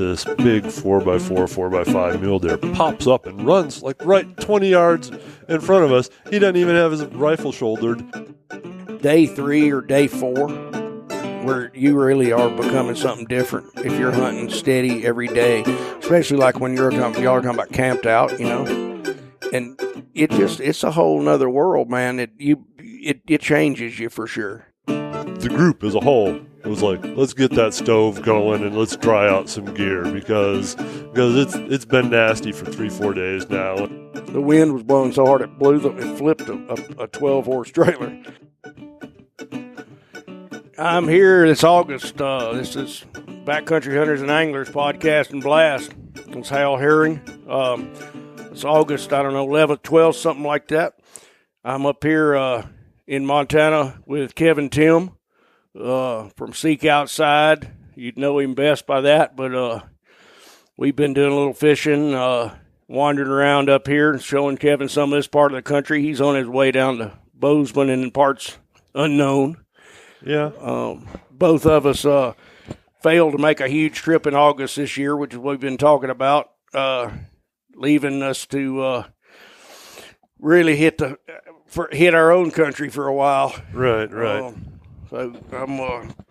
this big 4x4, 4x5 mule deer pops up and runs like right 20 yards in front of us. He doesn't even have his rifle shouldered. Day 3 or day 4, where you really are becoming something different if you're hunting steady every day, especially like when y'all are talking about camped out, and it's a whole nother world, man. It changes you for sure. The group as a whole was like, let's get that stove going and let's dry out some gear because it's been nasty for 3-4 days now. The wind was blowing so hard it flipped a 12-horse trailer. I'm here. It's August. This is Backcountry Hunters and Anglers Podcast and Blast. It's Hal Herring. It's August, 11th, 12th, something like that. I'm up here in Montana with Timm from Seek Outside. You'd know him best by that, but we've been doing a little fishing, wandering around up here and showing Kevin some of this part of the country. He's on his way down to Bozeman and in parts unknown. Yeah. Both of us failed to make a huge trip in August this year, which is what we've been talking about, leaving us to really hit our own country for a while. Right. So,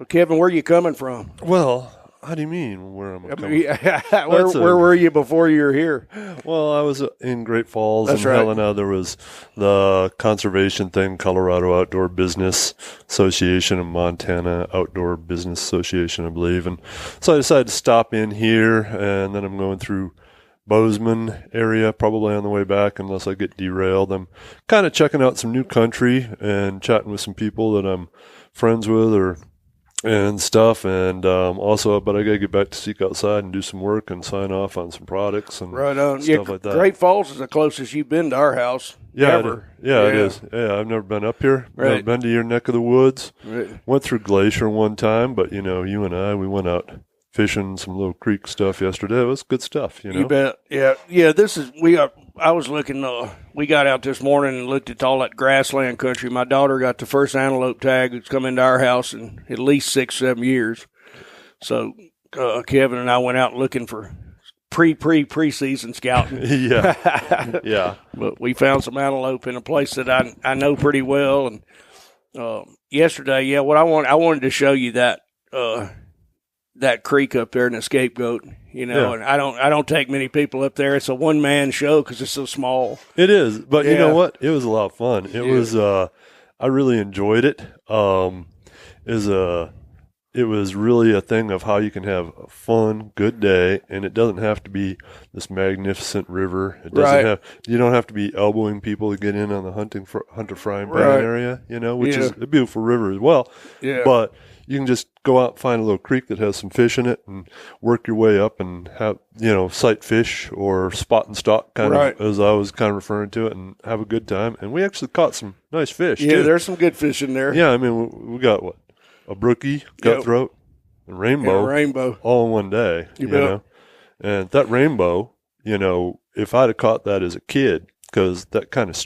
Kevin, where are you coming from? Well, how do you mean where I'm coming from? Where were you before you were here? Well, I was in Great Falls. That's and right. Helena. There was the conservation thing, Colorado Outdoor Business Association and Montana Outdoor Business Association, I believe. And so I decided to stop in here, and then I'm going through Bozeman area, probably on the way back, unless I get derailed. I'm kind of checking out some new country and chatting with some people that I'm friends with and stuff, and also, but I gotta get back to Seek Outside and do some work and sign off on some products and right on. stuff like that. Great Falls is the closest you've been to our house. Yeah, ever. It is. Yeah, I've never been up here. Right. Never been to your neck of the woods. Right. Went through Glacier one time, but you and I, we went out fishing some little creek stuff yesterday. It was good stuff, You bet. Yeah. This is I was looking. We got out this morning and looked at all that grassland country. My daughter got the first antelope tag that's come into our house in at least 6-7 years. So Kevin and I went out looking for preseason scouting. Yeah. But we found some antelope in a place that I know pretty well. And yesterday, what I wanted to show you that creek up there in the Scapegoat, and I don't take many people up there. It's a one-man show because it's so small. It is, but you know what? It was a lot of fun. It was, I really enjoyed it. It was really a thing of how you can have a fun, good day, and it doesn't have to be this magnificent river. It doesn't you don't have to be elbowing people to get in on the hunter frying pan area, which is a beautiful river as well. Yeah. But you can just go out and find a little creek that has some fish in it and work your way up and have, sight fish or spot and stock kind of, as I was kind of referring to it, and have a good time. And we actually caught some nice fish, Yeah, too. There's some good fish in there. Yeah, I mean, we got a brookie, cutthroat, and rainbow, all in one day, you know. And that rainbow, if I'd have caught that as a kid, because that kind of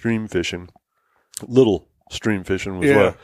little stream fishing was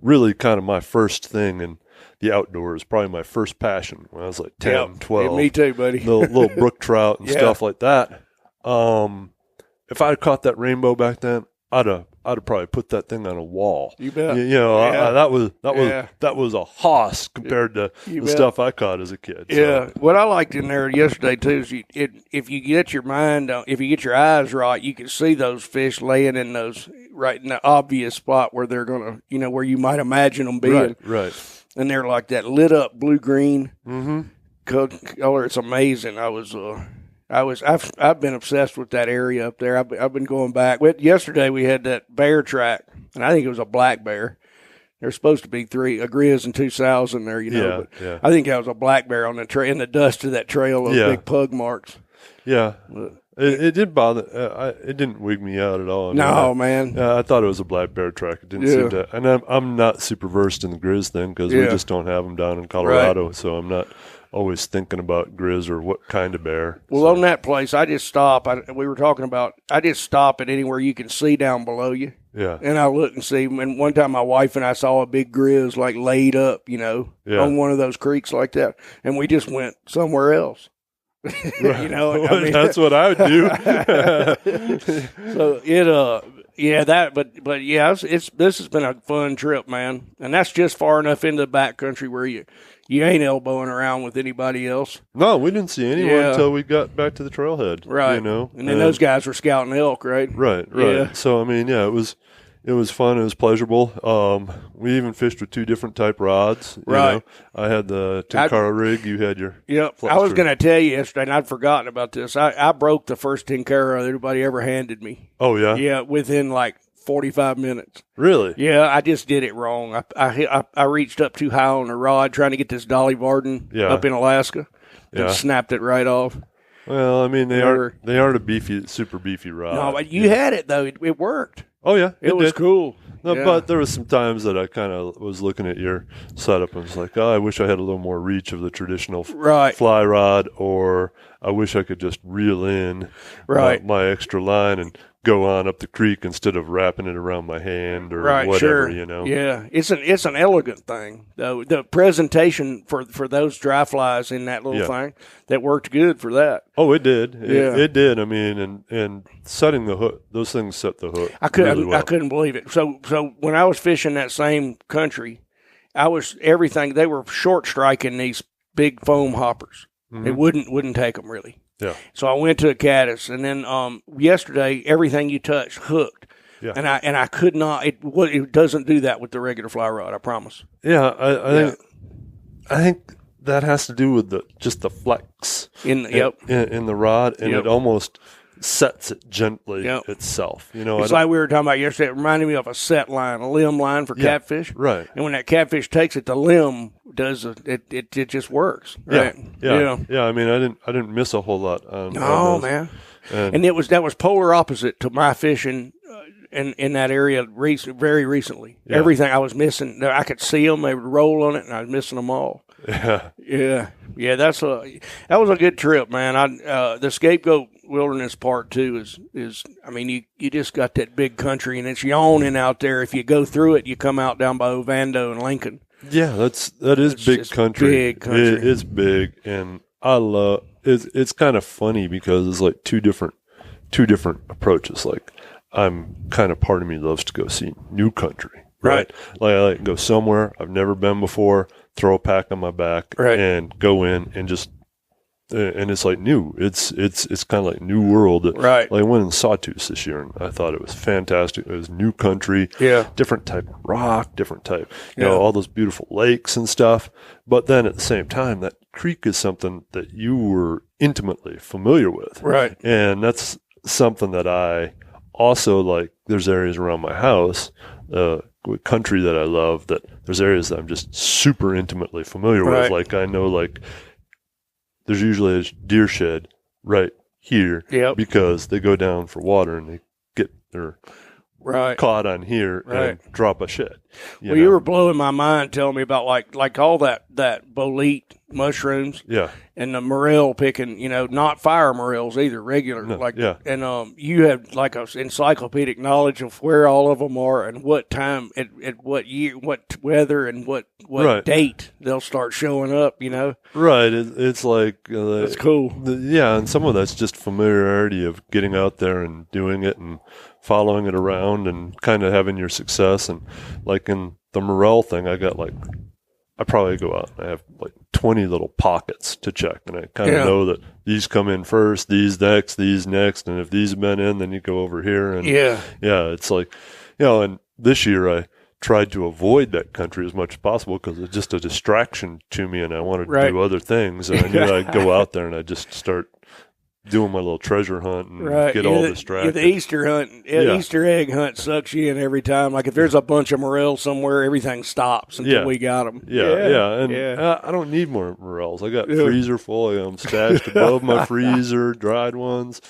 really kind of my first thing in the outdoors, probably my first passion when I was like 10, 12. Yeah, me too, buddy. little brook trout and stuff like that. If I'd caught that rainbow back then, I'd have probably put that thing on a wall. You bet. That was a hoss compared to the stuff I caught as a kid. Yeah. What I liked in there yesterday too is if you get your eyes right, you can see those fish laying in those right in the obvious spot where they're gonna, where you might imagine them being. Right. And they're like that lit up blue-green mm-hmm. color. It's amazing. I've been obsessed with that area up there. I've been going back. Yesterday we had that bear track, and I think it was a black bear. There's supposed to be a grizz and 2 sows in there, but I think that was a black bear on the trail in the dust of that trail, those big pug marks. Yeah. It did bother. It didn't wig me out at all. No, man. I thought it was a black bear track. It didn't seem to. And I'm not super versed in the grizz thing because we just don't have them down in Colorado. So I'm not always thinking about grizz or what kind of bear. Well, on that place, I just stop. We were talking about. I just stop at anywhere you can see down below you. Yeah. And I look and see. And one time, my wife and I saw a big grizz like laid up, on one of those creeks like that. And we just went somewhere else. You know, I mean, that's what I would do. so it yeah, that, but yeah, it's this has been a fun trip, man, and that's just far enough into the backcountry where you ain't elbowing around with anybody else. No, we didn't see anyone Yeah. until we got back to the trailhead. Right. You know, And then those guys were scouting elk, right? Right. Yeah. So I mean, yeah, it was fun. It was pleasurable. We even fished with two different type rods. You Right. know. I had the Tenkara rig. You had your. Yep. I was going to tell you yesterday, and I'd forgotten about this. I broke the first Tenkara that anybody ever handed me. Oh yeah. Yeah, within like 45 minutes. Really? Yeah, I just did it wrong. I reached up too high on the rod trying to get this Dolly Varden up in Alaska, and snapped it right off. Well, I mean, they aren't a super beefy rod. No, but you had it though. It worked. Oh yeah, it was cool. No, yeah. But there was some times that I kind of was looking at your setup and was like, oh, I wish I had a little more reach of the traditional fly rod, or I wish I could just reel in my extra line and go on up the creek instead of wrapping it around my hand or whatever, you know. Yeah, it's an elegant thing though. The presentation for those dry flies in that little thing, that worked good for that. Oh, it did. It did. I mean, and setting the hook, those things set the hook. I couldn't believe it. So when I was fishing that same country, they were short striking these big foam hoppers. Mm-hmm. It wouldn't take them really. Yeah. So I went to a caddis, and then yesterday everything you touched hooked. Yeah. And I could not. It doesn't do that with the regular fly rod. I promise. Yeah. I think that has to do with the flex in the rod, and it almost sets it gently itself. You know, it's like we were talking about yesterday. It reminded me of a set line, a limb line for catfish. Right. And when that catfish takes it, the limb does it just works. Right. Yeah. I mean, I didn't miss a whole lot. Oh man. And that was polar opposite to my fishing in that area very recently. Yeah. Everything I was missing, I could see them. They would roll on it, and I was missing them all. Yeah. That was a good trip, man. The Scapegoat Wilderness Part 2 is I mean, you just got that big country, and it's yawning out there. If you go through it, you come out down by Ovando and Lincoln. Yeah, that is big country. Big country. It's big, and I love. It's kind of funny because it's like two different approaches. Like, part of me loves to go see new country, right? Like, I like to go somewhere I've never been before, throw a pack on my back, and go in and just. And it's like new. It's kind of like new world. Right. Like I went in Sawtooth this year, and I thought it was fantastic. It was new country. Yeah. Different type of rock, different type. You know, all those beautiful lakes and stuff. But then at the same time, that creek is something that you were intimately familiar with. Right. And that's something that I also like. There's areas around my house, country that I love. That there's areas that I'm just super intimately familiar with. Like I know, like. There's usually a deer shed right here because they go down for water and they get their caught on here and drop a shed. You were blowing my mind telling me about like all that bolete mushrooms. Yeah. And the morel picking, not fire morels either, regular. And you have like an encyclopedic knowledge of where all of them are and what time, at what year, what weather, and what date they'll start showing up, Right. It's like... that's cool. And some of that's just familiarity of getting out there and doing it and following it around and kind of having your success. And like in the morel thing, I probably go out and I have like 20 little pockets to check. And I kind of know that these come in first, these next. And if these have been in, then you go over here. And it's like, and this year I tried to avoid that country as much as possible because it's just a distraction to me and I wanted to do other things. And I knew I'd go out there and I'd just start doing my little treasure hunt and get all distracted. The Easter hunt, Easter egg hunt sucks you in every time. Like if there's a bunch of morels somewhere, everything stops until we got them. I don't need more morels. I got freezer full. I'm stashed above my freezer, dried ones.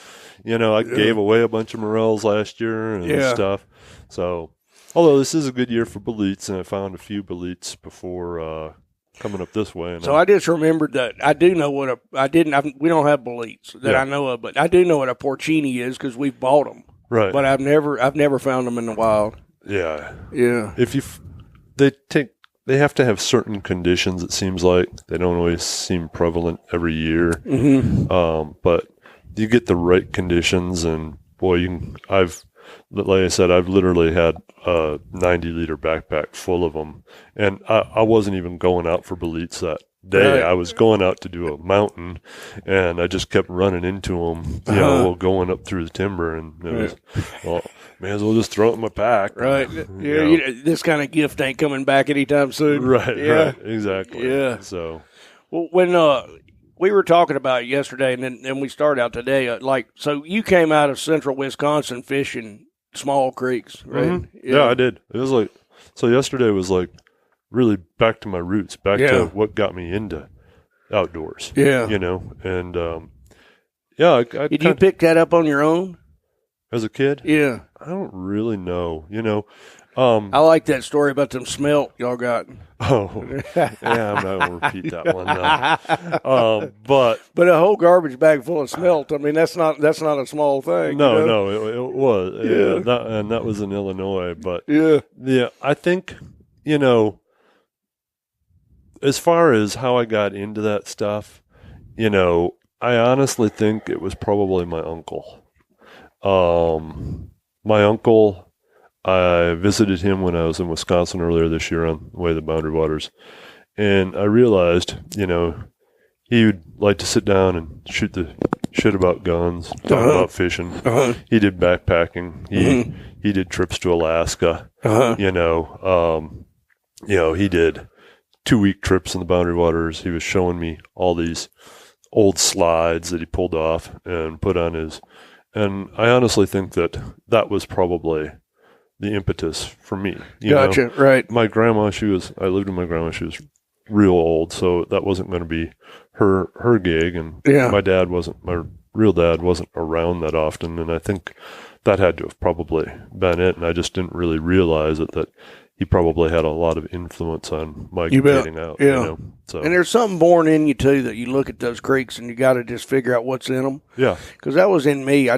I gave away a bunch of morels last year and stuff. So, although this is a good year for boletes, and I found a few boletes before coming up this way. So I just remembered that I do know what we don't have boletes that I know of, but I do know what a porcini is because we've bought them. Right. But I've never found them in the wild. Yeah. Yeah. they have to have certain conditions. It seems like they don't always seem prevalent every year. Mm-hmm. But you get the right conditions, and boy, like I said, I've literally had a 90-liter backpack full of them, and I wasn't even going out for boletes that day. Right. I was going out to do a mountain, and I just kept running into them, going up through the timber, and it was, well, may as well just throw it in my pack. Right. This kind of gift ain't coming back anytime soon. Right, exactly. Yeah. So, well, when we were talking about it yesterday, and then we started out today, so you came out of central Wisconsin fishing small creeks, right? Mm-hmm. Yeah, I did. It was like, so yesterday was like really back to my roots, back to what got me into outdoors. Yeah. And did you pick that up on your own? As a kid? Yeah. I don't really know. I like that story about them smelt y'all got. Oh, yeah, I'm not going to repeat that one, though. But a whole garbage bag full of smelt, I mean, that's not a small thing. No, it was. Yeah. That was in Illinois. But, yeah, I think, as far as how I got into that stuff, I honestly think it was probably my uncle. My uncle, I visited him when I was in Wisconsin earlier this year on the way to the Boundary Waters, and I realized, he would like to sit down and shoot the shit about guns, talk about fishing. He did backpacking. He did trips to Alaska. He did 2-week trips in the Boundary Waters. He was showing me all these old slides that he pulled off and put on his. And I honestly think that was probably the impetus for me. Gotcha, right. My grandma, I lived with my grandma, she was real old, so that wasn't going to be her gig. And my real dad wasn't around that often. And I think that had to have probably been it. And I just didn't really realize that he probably had a lot of influence on my getting out. Yeah. So. And there's something born in you, too, that you look at those creeks and you got to just figure out what's in them. Yeah. Because that was in me. I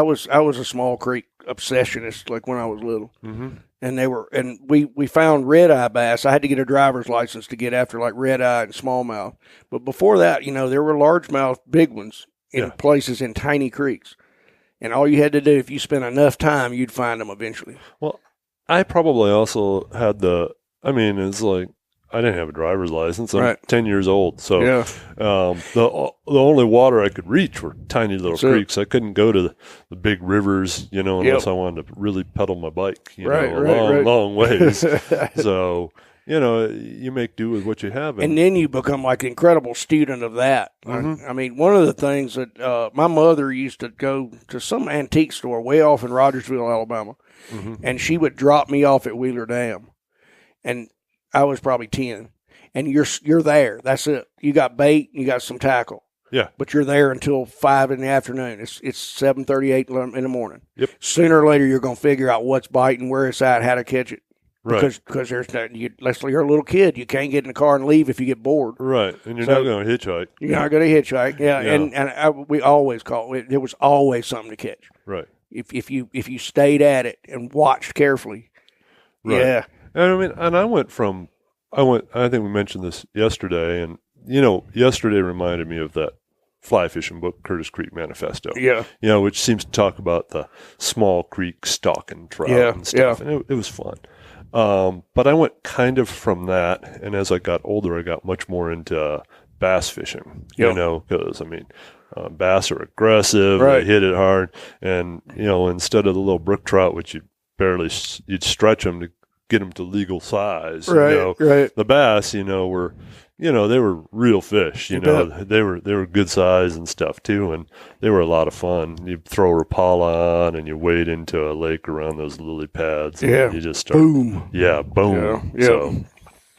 was a small creek obsessionist, like when I was little. Mm-hmm. And we found red-eye bass. I had to get a driver's license to get after, like, red-eye and smallmouth. But before that, there were largemouth big ones in places in tiny creeks. And all you had to do, if you spent enough time, you'd find them eventually. Well, I probably also had it's like I didn't have a driver's license. I'm 10 years old. So the only water I could reach were tiny little creeks. I couldn't go to the big rivers, unless I wanted to really pedal my bike, long ways. So, you make do with what you have. And then you become like an incredible student of that. Mm-hmm. I mean, one of the things that my mother used to go to some antique store way off in Rogersville, Alabama. Mm-hmm. And she would drop me off at Wheeler Dam, and I was probably 10. And you're there. That's it. You got bait. You got some tackle. Yeah. But you're there until 5 in the afternoon. It's 7:38 in the morning. Yep. Sooner or later, you're going to figure out what's biting, where it's at, how to catch it. Right. Because there's let's say you're a little kid. You can't get in the car and leave if you get bored. Right. And you're not going to hitchhike. You're not going to hitchhike. Yeah. And we always call it. There was always something to catch. Right. If you stayed at it and watched carefully. Right. Yeah. And I think we mentioned this yesterday, and yesterday reminded me of that fly fishing book, Curtis Creek Manifesto. Yeah. Which seems to talk about the small creek stalking trout and stuff. And it was fun. But I went kind of from that, and as I got older, I got much more into bass fishing. Because bass are aggressive, they hit it hard, and instead of the little brook trout, which you'd stretch them to get them to legal size. Right. The bass, were they were real fish. They were good size and stuff too, and they were a lot of fun. You throw a Rapala on, and you wade into a lake around those lily pads. And you just start boom. Yeah, boom. Yeah. So,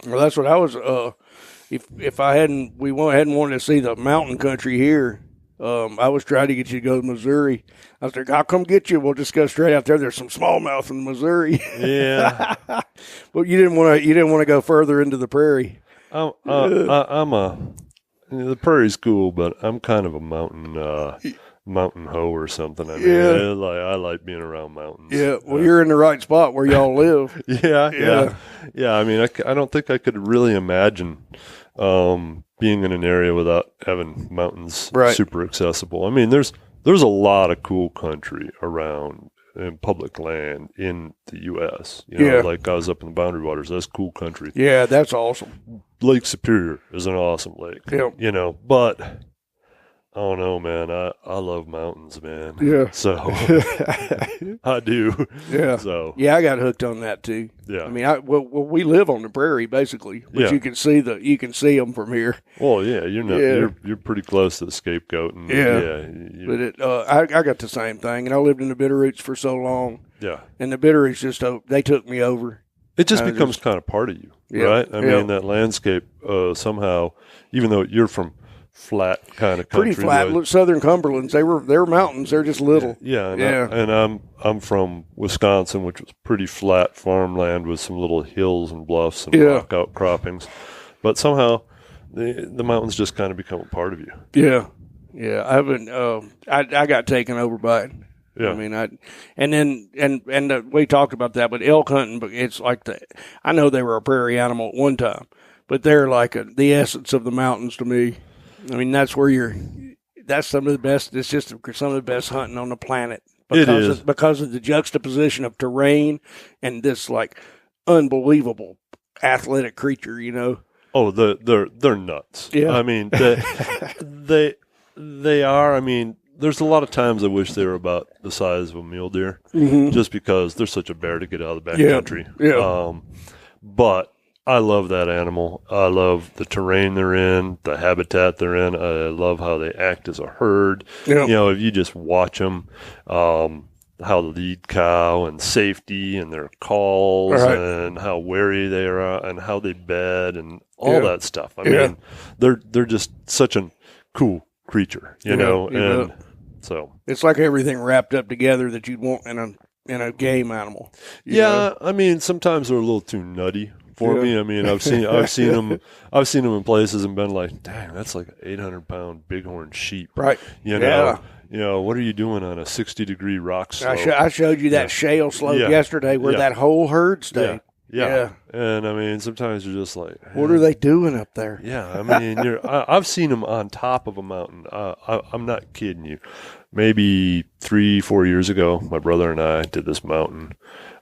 well, that's what I was. If I hadn't wanted to see the mountain country here. I was trying to get you to go to Missouri. I was like, I'll come get you. We'll just go straight out there. There's some smallmouth in Missouri. Yeah. But you didn't want to go further into the prairie. The prairie's cool, but I'm kind of a mountain mountain hoe or something. I mean, I like being around mountains. Yeah, well, you're in the right spot where y'all live. Yeah. I mean, I don't think I could really imagine being in an area without having mountains super accessible. I mean, there's a lot of cool country around in public land in the U.S. You know, like I was up in the Boundary Waters. That's cool country. Yeah, that's awesome. Lake Superior is an awesome lake. Yeah. You know, but I don't know, man. I love mountains, man. Yeah. So I do. Yeah. So yeah, I got hooked on that too. Yeah. I mean, we live on the prairie basically, but you can see them from here. Well, yeah, you're pretty close to the scapegoat, and But I got the same thing, and I lived in the Bitterroots for so long. Yeah. And the Bitterroots they took me over. It just becomes kind of part of you, right? I mean, that landscape somehow, even though you're from flat kind of country, pretty flat. Look, Southern Cumberlands, they were mountains. They're just little. And I'm from Wisconsin, which was pretty flat farmland with some little hills and bluffs and rock outcroppings. But somehow, the mountains just kind of become a part of you. Yeah. I haven't. I got taken over by it. Yeah. I mean, we talked about that, but elk hunting, but it's like I know they were a prairie animal at one time, but they're like the essence of the mountains to me. I mean, that's some of the best. It's just some of the best hunting on the planet. Because of the juxtaposition of terrain and this like unbelievable athletic creature, you know. Oh, they're nuts. Yeah. I mean, they are. I mean, there's a lot of times I wish they were about the size of a mule deer, just because they're such a bear to get out of the backcountry. Yeah. But I love that animal. I love the terrain they're in, the habitat they're in. I love how they act as a herd. Yeah. You know, if you just watch them, how the lead cow and safety and their calls and how wary they are and how they bed and all that stuff. I mean, they're just such a cool creature, you know, and so it's like everything wrapped up together that you'd want in a game animal. You know? I mean, sometimes they're a little too nutty for me. I mean, I've seen them in places and been like, dang, that's like an 800-pound bighorn sheep, right? You know, what are you doing on a 60-degree rock slope? I showed you that shale slope yesterday where that whole herd stayed. Yeah. And I mean, sometimes you're just like, what are they doing up there? Yeah. I mean, I've seen them on top of a mountain. I'm not kidding you. Maybe 3-4 years ago, my brother and I did this mountain.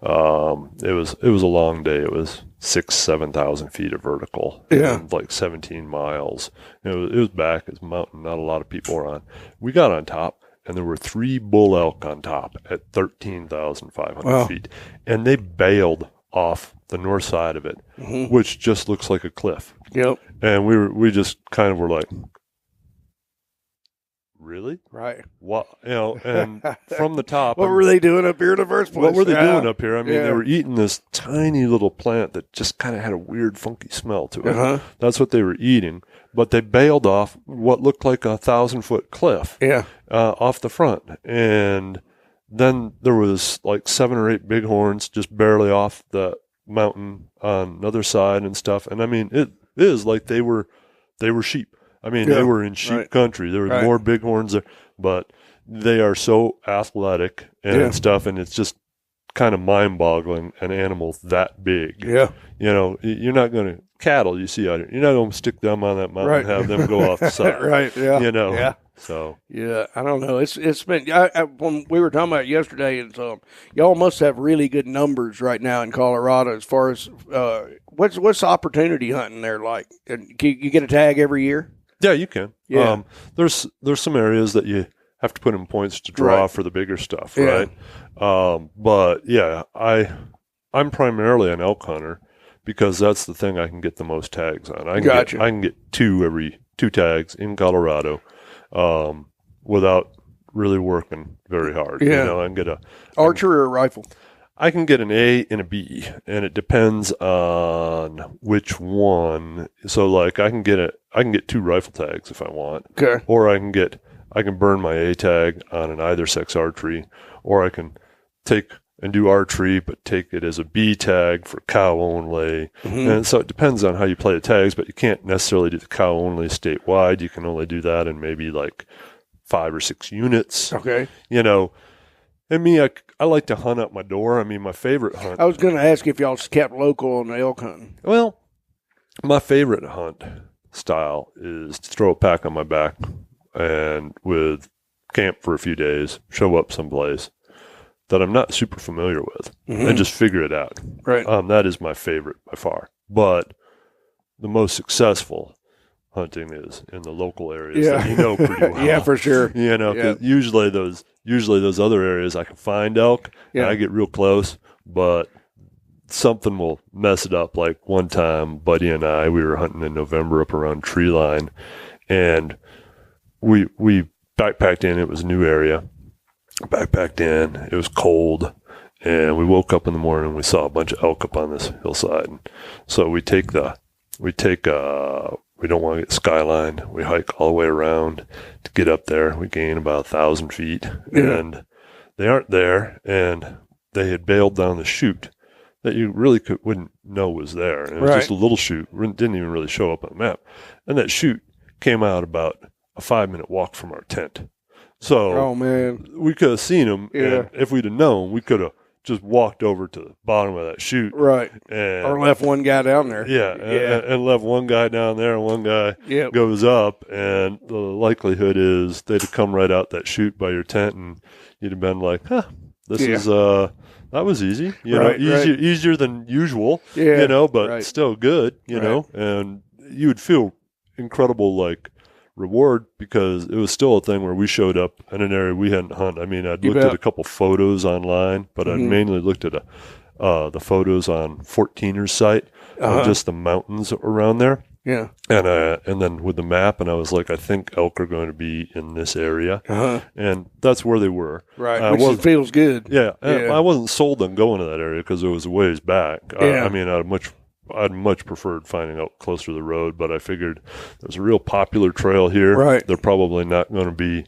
It was a long day. It was 6,000-7,000 feet of vertical. And like 17 miles. It was back. It's a mountain not a lot of people were on. We got on top, and there were 3 bull elk on top at 13,500 feet. And they bailed off the north side of it, which just looks like a cliff. Yep. And we just kind of were like, really? Right. What? You know, and from the top. What were they doing up here in the first place? What were they doing up here? I mean, they were eating this tiny little plant that just kind of had a weird, funky smell to it. That's what they were eating. But they bailed off what looked like a 1,000-foot cliff off the front. And then there was like 7 or 8 bighorns just barely off the mountain on the other side and stuff. And I mean, it is like they were sheep. I mean, they were in sheep country. There were more bighorns there, but they are so athletic and stuff, and it's just kind of mind-boggling an animal that big. Yeah. You know, you're not going to, cattle you see out here, you're not going to stick them on that mountain and have them go off the side. You know. Yeah. So. Yeah, I don't know. It's been, when we were talking about it yesterday, and y'all must have really good numbers right now in Colorado as far as, what's opportunity hunting there like? And you get a tag every year? Yeah, you can. Yeah. There's some areas that you have to put in points to draw for the bigger stuff, right? But yeah, I'm primarily an elk hunter because that's the thing I can get the most tags on. I can get 2 tags in Colorado, without really working very hard. Yeah. You know, I can get archery or a rifle. I can get an A and a B, and it depends on which one. So, like, I can get 2 rifle tags if I want. Okay. Or I can burn my A tag on an either sex archery, or I can take and do archery, but take it as a B tag for cow only. And so it depends on how you play the tags, but you can't necessarily do the cow only statewide. You can only do that in maybe like 5 or 6 units. Okay. You know, and me, I like to hunt out my door. I mean, my favorite hunt. I was going to ask if y'all kept local on the elk hunting. Well, my favorite hunt style is to throw a pack on my back and with camp for a few days, show up someplace that I'm not super familiar with, and just figure it out. Right. That is my favorite by far. But the most successful hunting is in the local areas that you know pretty well. Yeah, for sure. You know, 'cause usually those other areas I can find elk, and I get real close, but something will mess it up. Like one time, Buddy and I, we were hunting in November up around Tree Line, and we backpacked in. It was a new area. Backpacked in. It was cold, and we woke up in the morning and we saw a bunch of elk up on this hillside. And so we don't want to get skyline. We hike all the way around to get up there. We gain about 1,000 feet, and they aren't there. And they had bailed down the chute that you really wouldn't know was there. And it was just a little chute. Didn't even really show up on the map. And that chute came out about a 5-minute walk from our tent. So oh man, we could have seen them. Yeah. And if we'd have known, we could have just walked over to the bottom of that chute. Right. And, or left one guy down there. Yeah. And left one guy down there and one guy goes up. And the likelihood is they'd have come right out that chute by your tent and you'd have been like, this is, that was easy. You know, easier than usual, you know, but still good, you know, and you would feel incredible, like, reward because it was still a thing where we showed up in an area we hadn't hunted. I mean, I'd looked at a couple photos online, but I'd mainly looked at the photos on 14er's site of just the mountains around there. Yeah. And then with the map, and I was like, I think elk are going to be in this area. And that's where they were. Right, which feels good. Yeah. I wasn't sold on going to that area because it was a ways back. I mean, I'd much preferred finding out closer to the road, but I figured there's a real popular trail here. Right. They're probably not going to be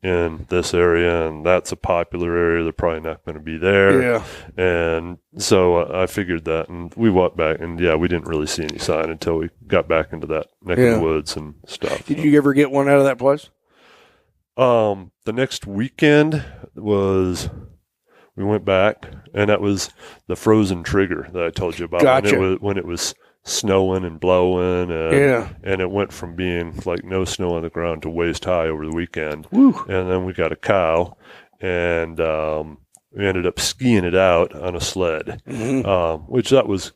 in this area, and that's a popular area. They're probably not going to be there. Yeah. And so I figured that, and we walked back, and we didn't really see any sign until we got back into that neck of the woods and stuff. Did you ever get one out of that place? The next weekend was... We went back, and that was the frozen trigger that I told you about. Gotcha. When it was snowing and blowing, and it went from being like no snow on the ground to waist high over the weekend. Woo. And then we got a cow, and we ended up skiing it out on a sled, which that was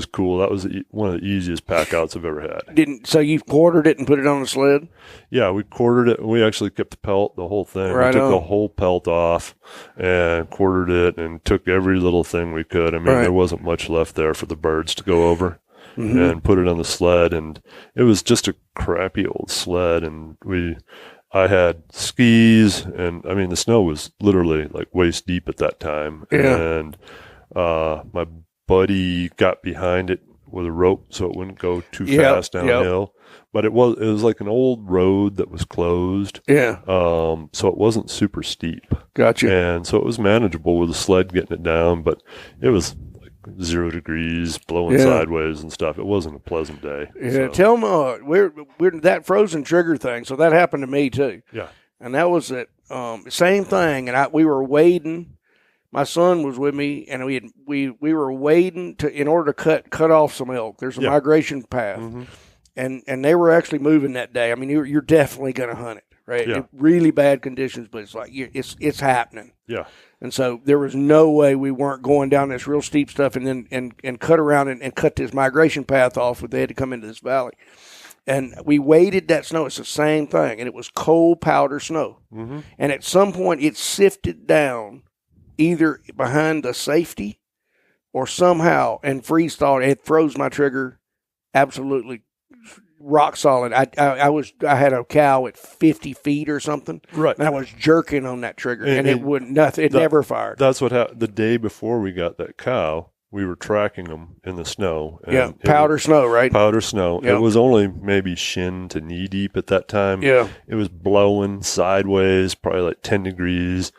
cool. That was one of the easiest pack outs I've ever had. So you quartered it and put it on the sled? Yeah, we quartered it. We actually kept the pelt, the whole thing. Right we took the whole pelt off and quartered it and took every little thing we could. I mean, there wasn't much left there for the birds to go over, and put it on the sled. And it was just a crappy old sled. And I had skis, and I mean, the snow was literally like waist deep at that time. Yeah. And my buddy got behind it with a rope so it wouldn't go too fast downhill. But it was like an old road that was closed. Yeah. So it wasn't super steep. Gotcha. And so it was manageable with the sled getting it down, but it was like 0 degrees, blowing sideways and stuff. It wasn't a pleasant day. Yeah. So. Tell me, we're that frozen trigger thing. So that happened to me too. Yeah. And that was it. Same thing. And we were wading. My son was with me, and we were wading in order to cut off some elk. There's a migration path, and they were actually moving that day. I mean, you're definitely going to hunt it, right? Yeah. Really bad conditions, but it's like it's happening. Yeah. And so there was no way we weren't going down this real steep stuff and then and cut around and cut this migration path off. They had to come into this valley. And we waded that snow. It's the same thing. And it was cold powder snow. And at some point it sifted down either behind the safety or somehow and freeze thawed. It froze my trigger absolutely rock solid. I had a cow at 50 feet or something. Right. And I was jerking on that trigger and it wouldn't, nothing. It never fired. That's what happened. The day before we got that cow, we were tracking them in the snow. And powder snow, right? Powder snow. Yep. It was only maybe shin to knee deep at that time. Yeah. It was blowing sideways, probably like 10 degrees.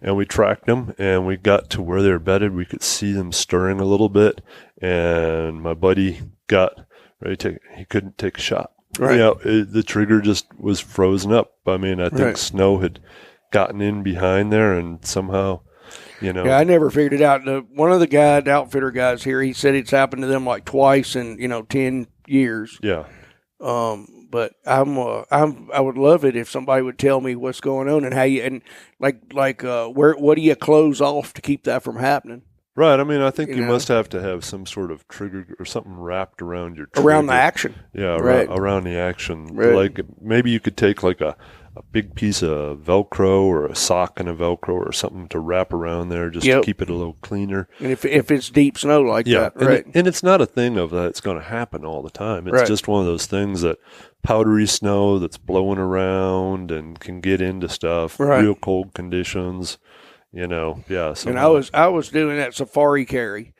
And we tracked them, and we got to where they were bedded. We could see them stirring a little bit. And my buddy got ready to he couldn't take a shot. Right. the trigger just was frozen up. I mean, I think snow had gotten in behind there, and somehow, Yeah, I never figured it out. One of the outfitter guys here, he said it's happened to them like twice in 10 years. Yeah. But I would love it if somebody would tell me what's going on and how you what do you close off to keep that from happening? Right. I mean, I think you must have to have some sort of trigger or something wrapped around your trigger. Around the action. Yeah, right. around the action. Right. Like maybe you could take like a big piece of Velcro or a sock and a Velcro or something to wrap around there just to keep it a little cleaner. And if it's deep snow like that, right. And it's not a thing of that it's going to happen all the time. It's just one of those things that powdery snow that's blowing around and can get into stuff, real cold conditions. So and I was doing that safari carry,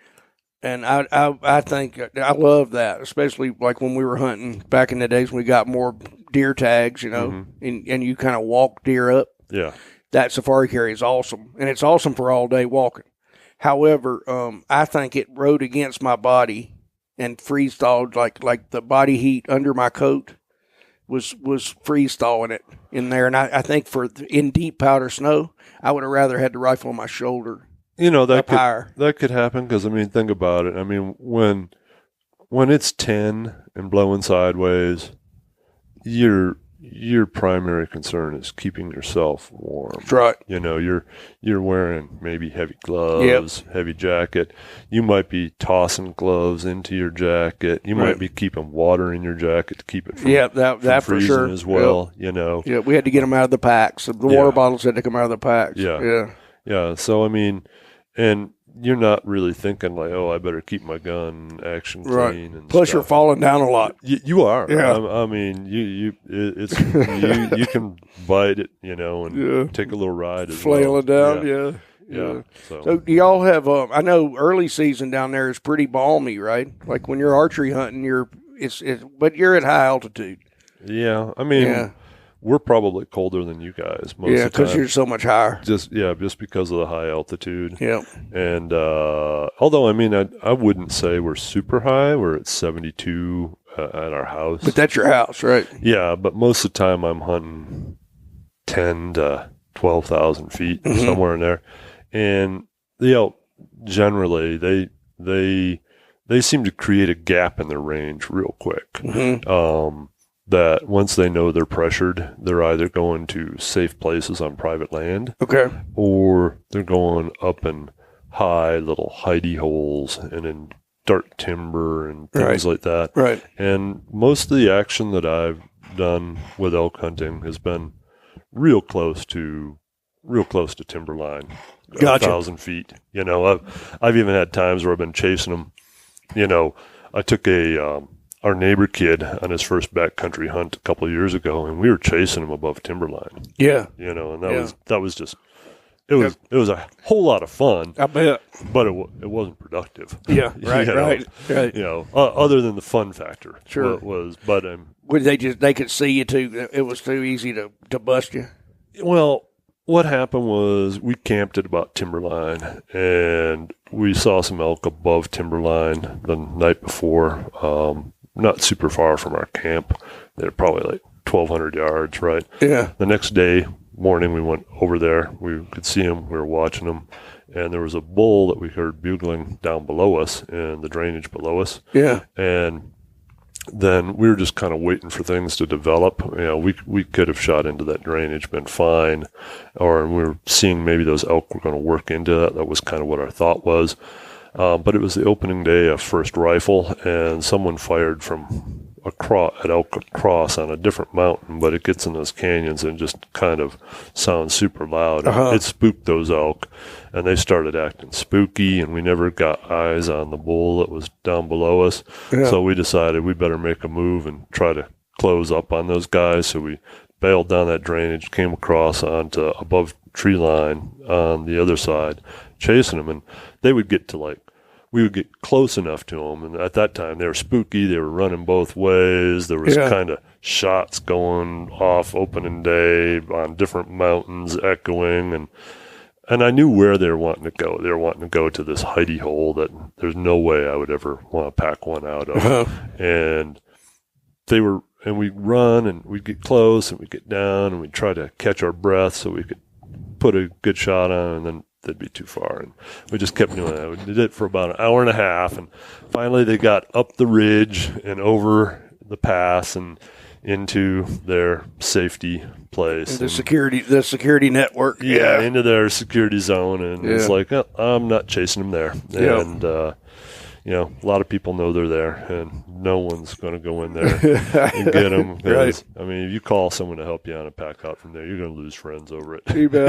and I think I love that, especially like when we were hunting back in the days when we got more deer tags, and you kind of walk deer up. Yeah, that safari carry is awesome, and it's awesome for all day walking. However, I think it rode against my body and freeze thawed, like the body heat under my coat was freeze thawing it in there, and I think in deep powder snow, I would have rather had the rifle on my shoulder. That could happen because, I mean, think about it. I mean, when it's 10 and blowing sideways, your primary concern is keeping yourself warm. That's right. You're wearing maybe heavy gloves, heavy jacket. You might be tossing gloves into your jacket. You might be keeping water in your jacket to keep it from, that from for freezing sure as well. Yeah, we had to get them out of the packs. The water bottles had to come out of the packs. Yeah. So, I mean, and you're not really thinking like, oh, I better keep my gun action clean. And plus, stuff. you're falling down a lot. You are. Yeah. I mean, you can bite it, and take a little ride as Flail it down. Yeah. So do y'all have? I know early season down there is pretty balmy, right? Like when you're archery hunting, but you're at high altitude. Yeah. I mean. We're probably colder than you guys most of the time. Yeah, because you're so much higher. Just because of the high altitude. Yeah. And although, I mean, I wouldn't say we're super high. We're at 72 at our house. But that's your house, right? Yeah, but most of the time I'm hunting 10 to 12,000 feet, somewhere in there. And the elk, generally, they seem to create a gap in their range real quick. That once they know they're pressured, they're either going to safe places on private land, or they're going up in high little hidey holes and in dark timber and things like that. Right. And most of the action that I've done with elk hunting has been real close to timberline, Gotcha. 1,000 feet. I've even had times where I've been chasing them. I took our neighbor kid on his first backcountry hunt a couple of years ago, and we were chasing him above timberline. Yeah. And that was just it was a whole lot of fun. I bet. But it wasn't productive. Yeah. Right. Right. Other than the fun factor. Sure. It was, but they could see you too. It was too easy to bust you. Well, what happened was we camped at about timberline, and we saw some elk above timberline the night before. Not super far from our camp. They're probably like 1,200 yards, right? Yeah. The next morning, we went over there. We could see them. We were watching them. And there was a bull that we heard bugling down below us in the drainage below us. Yeah. And then we were just kind of waiting for things to develop. We could have shot into that drainage, been fine. Or we were seeing maybe those elk were going to work into that. That was kind of what our thought was. But it was the opening day of first rifle, and someone fired from at Elk Cross on a different mountain, but it gets in those canyons and just kind of sounds super loud. It spooked those elk, and they started acting spooky, and we never got eyes on the bull that was down below us. Yeah. So we decided we better make a move and try to close up on those guys. So we bailed down that drainage, came across onto above tree line on the other side, chasing them, and they would get to we would get close enough to them, and at that time they were spooky. They were running both ways. There was kind of shots going off opening day on different mountains, echoing, and I knew where they were wanting to go. They were wanting to go to this hidey hole that there's no way I would ever want to pack one out of, and and we run and we'd get close and we'd get down and we'd try to catch our breath so we could put a good shot on, and then they'd be too far. And we just kept doing that. We did it for about an hour and a half, and finally they got up the ridge and over the pass and into their safety place. The security network. Yeah, into their security zone. And it's like, oh, I'm not chasing them there. And, a lot of people know they're there, and no one's going to go in there and get them. Right. I mean, if you call someone to help you on a pack out from there, you're going to lose friends over it. You bet.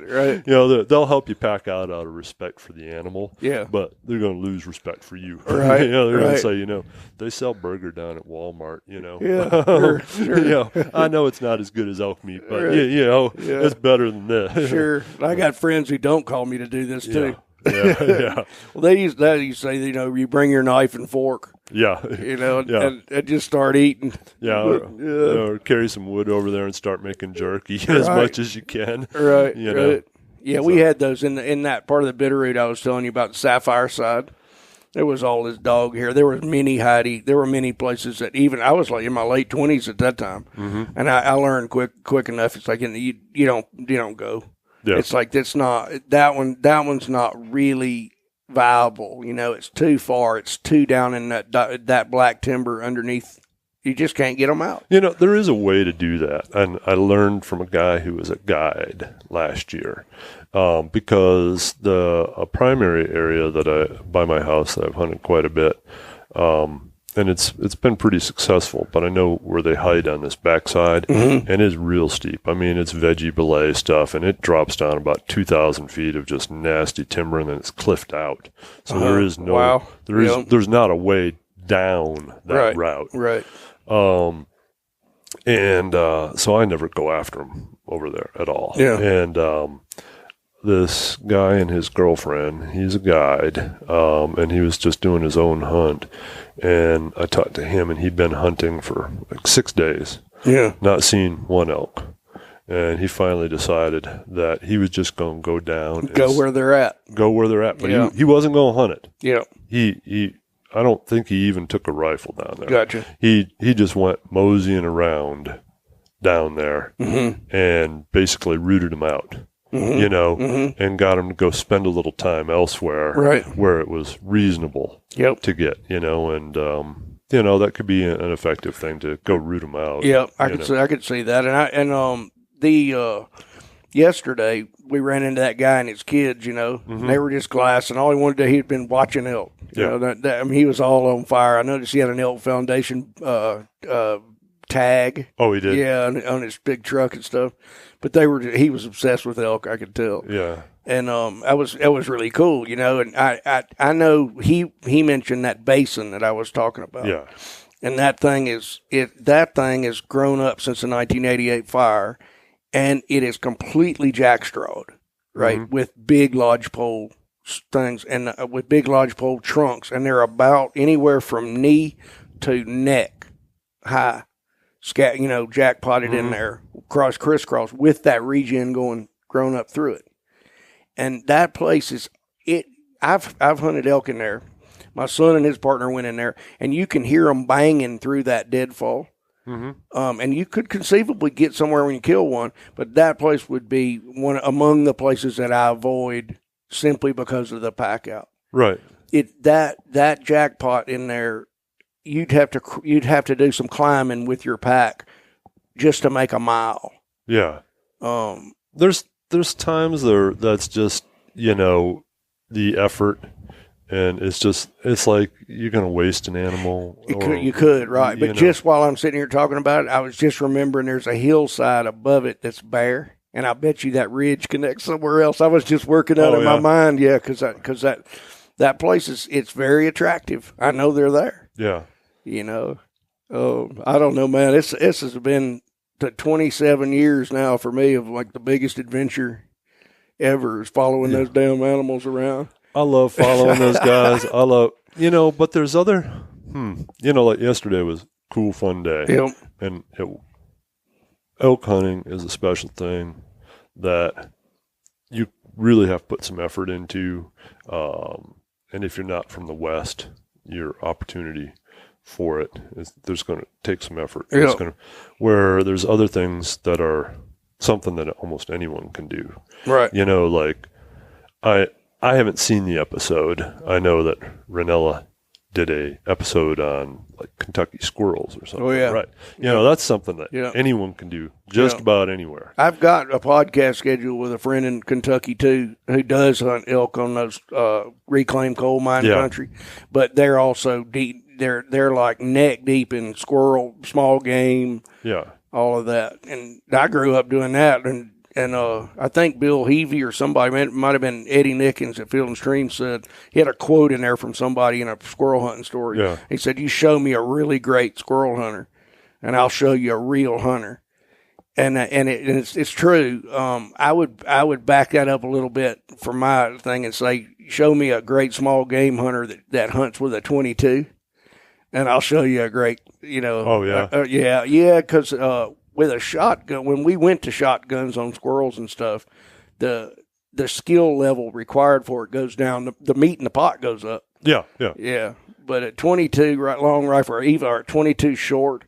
Right. They'll help you pack out of respect for the animal. Yeah. But they're going to lose respect for you. Right. They're going to say, they sell burger down at Walmart. Yeah. Sure. I know it's not as good as elk meat, but it's better than this. Sure. I got friends who don't call me to do this too. Yeah. Well, they used to say, you bring your knife and fork. Yeah. And just start eating. Yeah. Or carry some wood over there and start making jerky as much as you can. Right. Right. Yeah, we had those in that part of the Bitterroot I was telling you about, the Sapphire side. There was all this dog hair. There was there were many places that even I was like in my late 20s at that time, and I learned quick enough. It's like you don't go. Yeah. It's like that's not that one's not really viable. It's too far. It's too down in that black timber underneath. You just can't get them out. There is a way to do that, and I learned from a guy who was a guide last year, because a primary area by my house that I've hunted quite a bit, and it's been pretty successful, but I know where they hide on this backside, and it's real steep. I mean, it's veggie belay stuff, and it drops down about 2,000 feet of just nasty timber, and then it's cliffed out. So there is no, there's not a way down that route. Right. So I never go after them over there at all. Yeah. And this guy and his girlfriend, he's a guide, and he was just doing his own hunt. And I talked to him, and he'd been hunting for like 6 days, not seen one elk. And he finally decided that he was just going to go down. Go where they're at. But he wasn't going to hunt it. Yeah. I don't think he even took a rifle down there. Gotcha. He just went moseying around down there and basically rooted him out, and got him to go spend a little time elsewhere where it was reasonable to get, and that could be an effective thing to go root him out. Yeah, I could see that. And yesterday we ran into that guy and his kids, they were just glassing. All he wanted to do, he'd been watching elk. He was all on fire. I noticed he had an Elk Foundation tag. Oh, he did? Yeah, on his big truck and stuff. But he was obsessed with elk, I could tell. Yeah. And that was really cool, and I know he mentioned that basin that I was talking about. Yeah. And that thing has grown up since the 1988 fire, and it is completely jackstrawed, right, with big lodgepole things and with big lodgepole trunks, and they're about anywhere from knee to neck high, jackpotted in there, crisscross with that regen grown up through it. And that place is it. I've hunted elk in there. My son and his partner went in there, and you can hear them banging through that deadfall. And you could conceivably get somewhere when you kill one, but that place would be one among the places that I avoid simply because of the pack out. Right. That jackpot in there, you'd have to do some climbing with your pack just to make a mile. Yeah. There's times there that's just, the effort, and it's like you're going to waste an animal. You could, right. But just while I'm sitting here talking about it, I was just remembering there's a hillside above it that's bare, and I bet you that ridge connects somewhere else. I was just working out in my mind, because that place it's very attractive. I know they're there. Yeah. I don't know, man. This has been 27 years now for me of like the biggest adventure ever is following those damn animals around. I love following those guys. But there's other, like yesterday was a cool, fun day. Yep. And elk hunting is a special thing that you really have to put some effort into. And if you're not from the West, your opportunity for it. There's going to take some effort. Yeah. Where there's other things that are something that almost anyone can do. Right. You know, like I haven't seen the episode. I know that Ranella did a episode on like Kentucky squirrels or something. Oh, yeah. Right. You know, that's something that anyone can do just about anywhere. I've got a podcast scheduled with a friend in Kentucky, too, who does hunt elk on those reclaimed coal mine country. But they're also deep. They're like neck deep in squirrel, small game, all of that. And I grew up doing that. And I think Bill Heavey or somebody, it might have been Eddie Nickens at Field and Stream, said he had a quote in there from somebody in a squirrel hunting story. Yeah. He said, "You show me a really great squirrel hunter, and I'll show you a real hunter." And it's true. I would back that up a little bit for my thing and say, show me a great small game hunter that hunts with a 22, and I'll show you a great, Oh yeah. Yeah. Because with a shotgun, when we went to shotguns on squirrels and stuff, the skill level required for it goes down. The meat in the pot goes up. Yeah. Yeah. But at 22 long rifle, or even at 22 short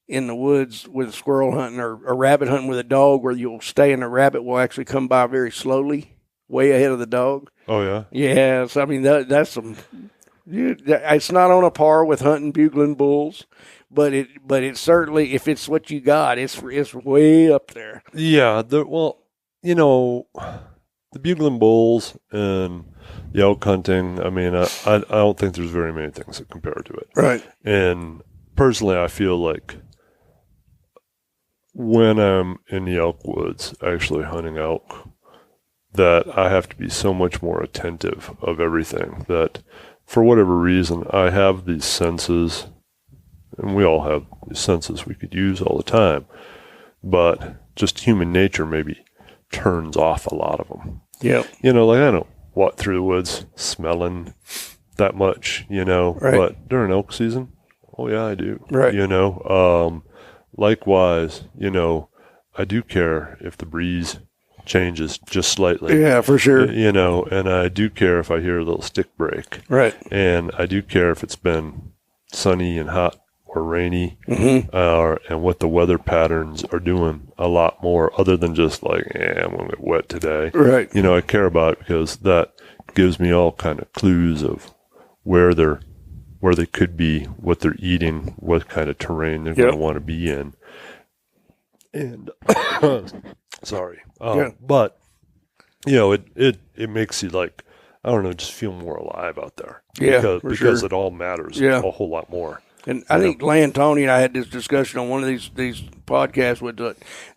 in the woods with squirrel hunting or rabbit hunting with a dog, where you'll stay and the rabbit will actually come by very slowly, way ahead of the dog. Oh yeah. Yeah. So I mean that's some. It's not on a par with hunting bugling bulls. But it certainly, if it's what you got, it's way up there. Yeah. The bugling bulls and the elk hunting. I mean, I don't think there's very many things that compare to it. Right. And personally, I feel like when I'm in the elk woods, actually hunting elk, that I have to be so much more attentive of everything. That for whatever reason, I have these senses. And we all have senses we could use all the time. But just human nature maybe turns off a lot of them. Yeah. Like I don't walk through the woods smelling that much, Right. But during elk season, oh yeah, I do. Right. Likewise, I do care if the breeze changes just slightly. Yeah, for sure. And I do care if I hear a little stick break. Right. And I do care if it's been sunny and hot or rainy, and what the weather patterns are doing a lot more, other than just like, I'm going to get wet today. Right. I care about it because that gives me all kind of clues of where they could be, what they're eating, what kind of terrain they're going to want to be in. And sorry, but it makes you like, I don't know, just feel more alive out there. Yeah, because it all matters a whole lot more. And I think Lan Tony and I had this discussion on one of these podcasts with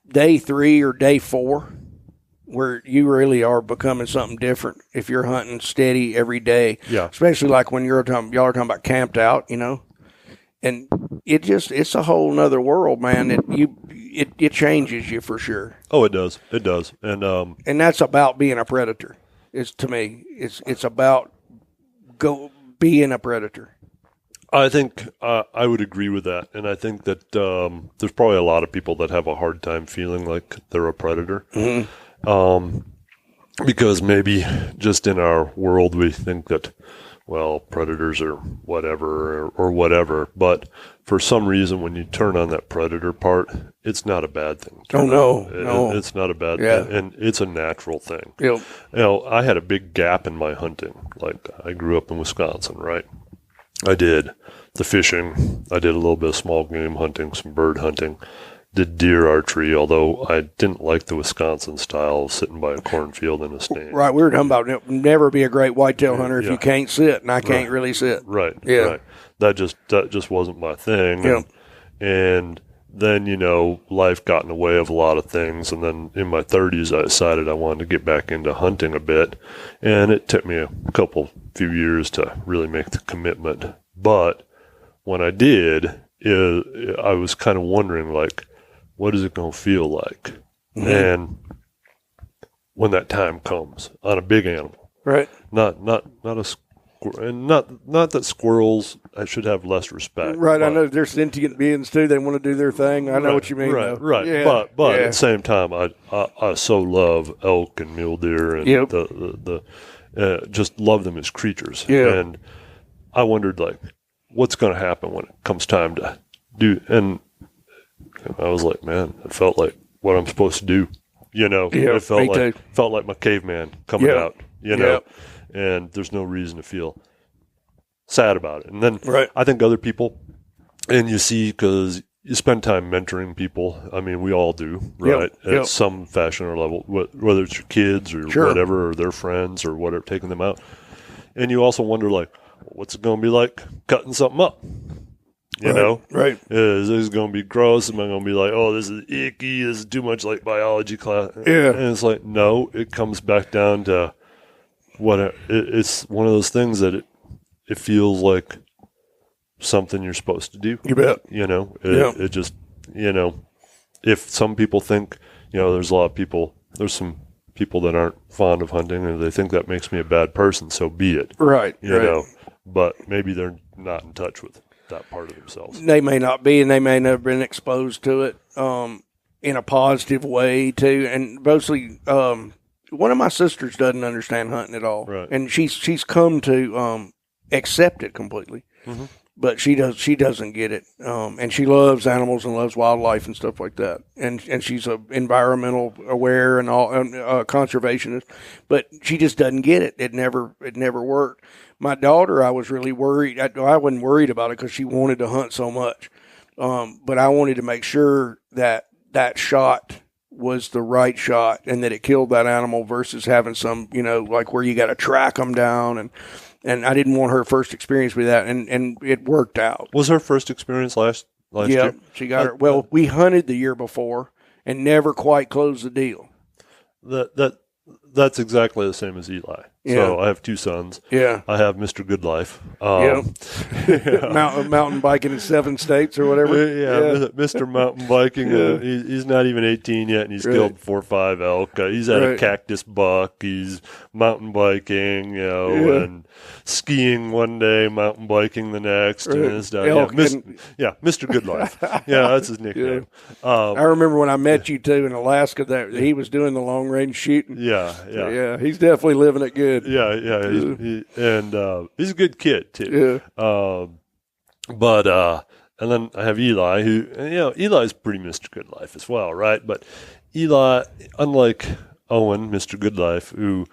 day 3 or day 4, where you really are becoming something different if you're hunting steady every day. Yeah. Especially like when y'all are talking about camped out, And it's a whole nother world, man. It changes you for sure. Oh, it does. It does. And that's about being a predator. To me, it's about being a predator. I think I would agree with that, and I think that there's probably a lot of people that have a hard time feeling like they're a predator, because maybe just in our world we think that, well, predators are whatever or whatever, but for some reason when you turn on that predator part, it's not a bad thing. Oh no, it's not a bad thing, and it's a natural thing. Yep. I had a big gap in my hunting. Like I grew up in Wisconsin, right? I did the fishing. I did a little bit of small game hunting, some bird hunting, did deer archery, although I didn't like the Wisconsin style of sitting by a cornfield in a stand. Right. We were talking about never be a great whitetail hunter if you can't sit, and I can't really sit. Right. Yeah. Right. That just wasn't my thing. Yeah. And then, life got in the way of a lot of things. And then in my 30s, I decided I wanted to get back into hunting a bit. And it took me a few years to really make the commitment. But when I did, I was kind of wondering, like, what is it going to feel like? Mm-hmm. And when that time comes on a big animal, right? Not that squirrels I should have less respect. Right, I know they're sentient beings too. They want to do their thing. I know what you mean. Right, though. right. Yeah. But at the same time, I so love elk and mule deer and the just love them as creatures. Yeah. And I wondered, like, what's going to happen when it comes time to do? And I was like, man, it felt like what I'm supposed to do. It felt like my caveman coming out, and there's no reason to feel sad about it. And then I think other people, and you see, because you spend time mentoring people. I mean, we all do, right? At some fashion or level, whether it's your kids or whatever, or their friends or whatever, taking them out. And you also wonder, like, what's it going to be like cutting something up? You know? Right. Is this going to be gross? Am I going to be like, oh, this is icky, this is too much like biology class? Yeah. And it's like, no, it comes back down to it's one of those things that it feels like something you're supposed to do. You bet. It just, if some people think, there's some people that aren't fond of hunting and they think that makes me a bad person, so be it. Right. You know, but maybe they're not in touch with that part of themselves. They may not be, and they may never been exposed to it in a positive way, too. And mostly, one of my sisters doesn't understand hunting at all. Right. And she's come to accept it completely. Mm-hmm. But she doesn't get it, and she loves animals and loves wildlife and stuff like that. And she's a environmental aware and all conservationist, but she just doesn't get it. It never worked. My daughter, I was really worried. I wasn't worried about it because she wanted to hunt so much, but I wanted to make sure that shot was the right shot and that it killed that animal versus having some, like where you got to track them down and I didn't want her first experience with that, and it worked out. Was her first experience last year? Yeah, she got her. Well, we hunted the year before and never quite closed the deal. That's exactly the same as Eli. Yeah. So I have two sons. Yeah. I have Mr. Good Life. Mountain biking in 7 states or whatever. Yeah. Mr. Mountain Biking. He's not even 18 yet, and he's killed 4 or 5 elk. He's had a cactus buck. He's mountain biking, and skiing one day, mountain biking the next. And his dad, Mr. Good Life. Yeah, that's his nickname. I remember when I met you, too, in Alaska, that he was doing the long-range shooting. Yeah. He's definitely living it good. Yeah. He's a good kid too. Yeah. And then I have Eli, who Eli's pretty Mr. Good Life as well, right? But Eli, unlike Owen, Mr. Good Life, who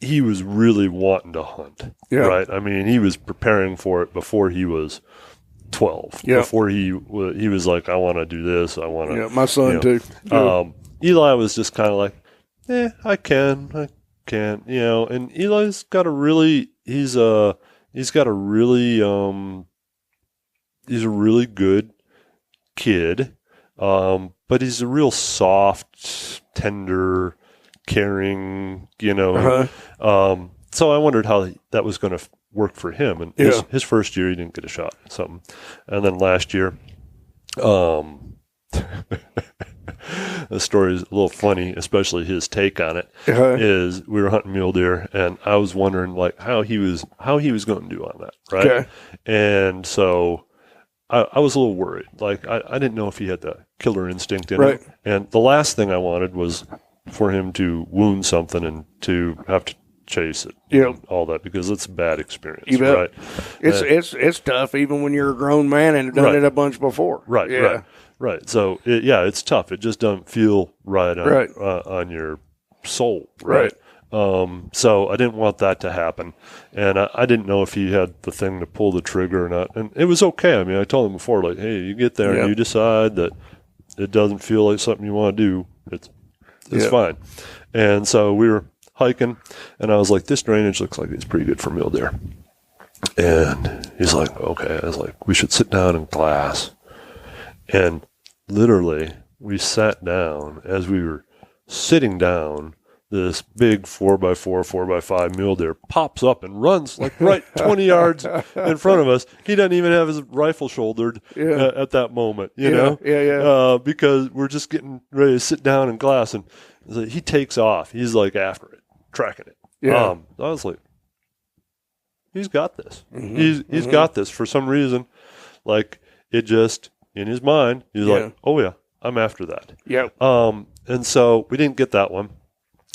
he was really wanting to hunt, right? I mean, he was preparing for it before he was 12. Yeah. Before he was like, I want to do this. I want to. Yeah, my son too. Eli was just kind of like, I can't, and Eli's got a really, he's a really good kid, but he's a real soft, tender, caring, so I wondered how that was going to work for him, and his first year he didn't get a shot at something, and then last year, the story is a little funny, especially his take on it. Is we were hunting mule deer, and I was wondering like how he was going to do on that, right? Okay. And so I was a little worried. Like I didn't know if he had the killer instinct in him. And the last thing I wanted was for him to wound something and to have to chase it, and all that, because it's a bad experience. You bet. Right? It's tough even when you're a grown man and have done it a bunch before. Right. So it's tough. It just doesn't feel right on your soul. Right. So I didn't want that to happen, and I didn't know if he had the thing to pull the trigger or not. And it was okay. I mean, I told him before, like, hey, you get there and you decide that it doesn't feel like something you want to do. It's fine. And so we were hiking, and I was like, this drainage looks like it's pretty good for mule deer. And he's like, okay. I was like, we should sit down in class. And literally, we sat down. As we were sitting down, this big 4x4, 4x5 mule deer pops up and runs like right 20 yards in front of us. He doesn't even have his rifle shouldered at that moment, you know? Because we're just getting ready to sit down in class, and he takes off. He's like after it, tracking it. I was like, he's got this. He's got this for some reason. Like, it just, in his mind, he's like, oh yeah, I'm after that. And so we didn't get that one.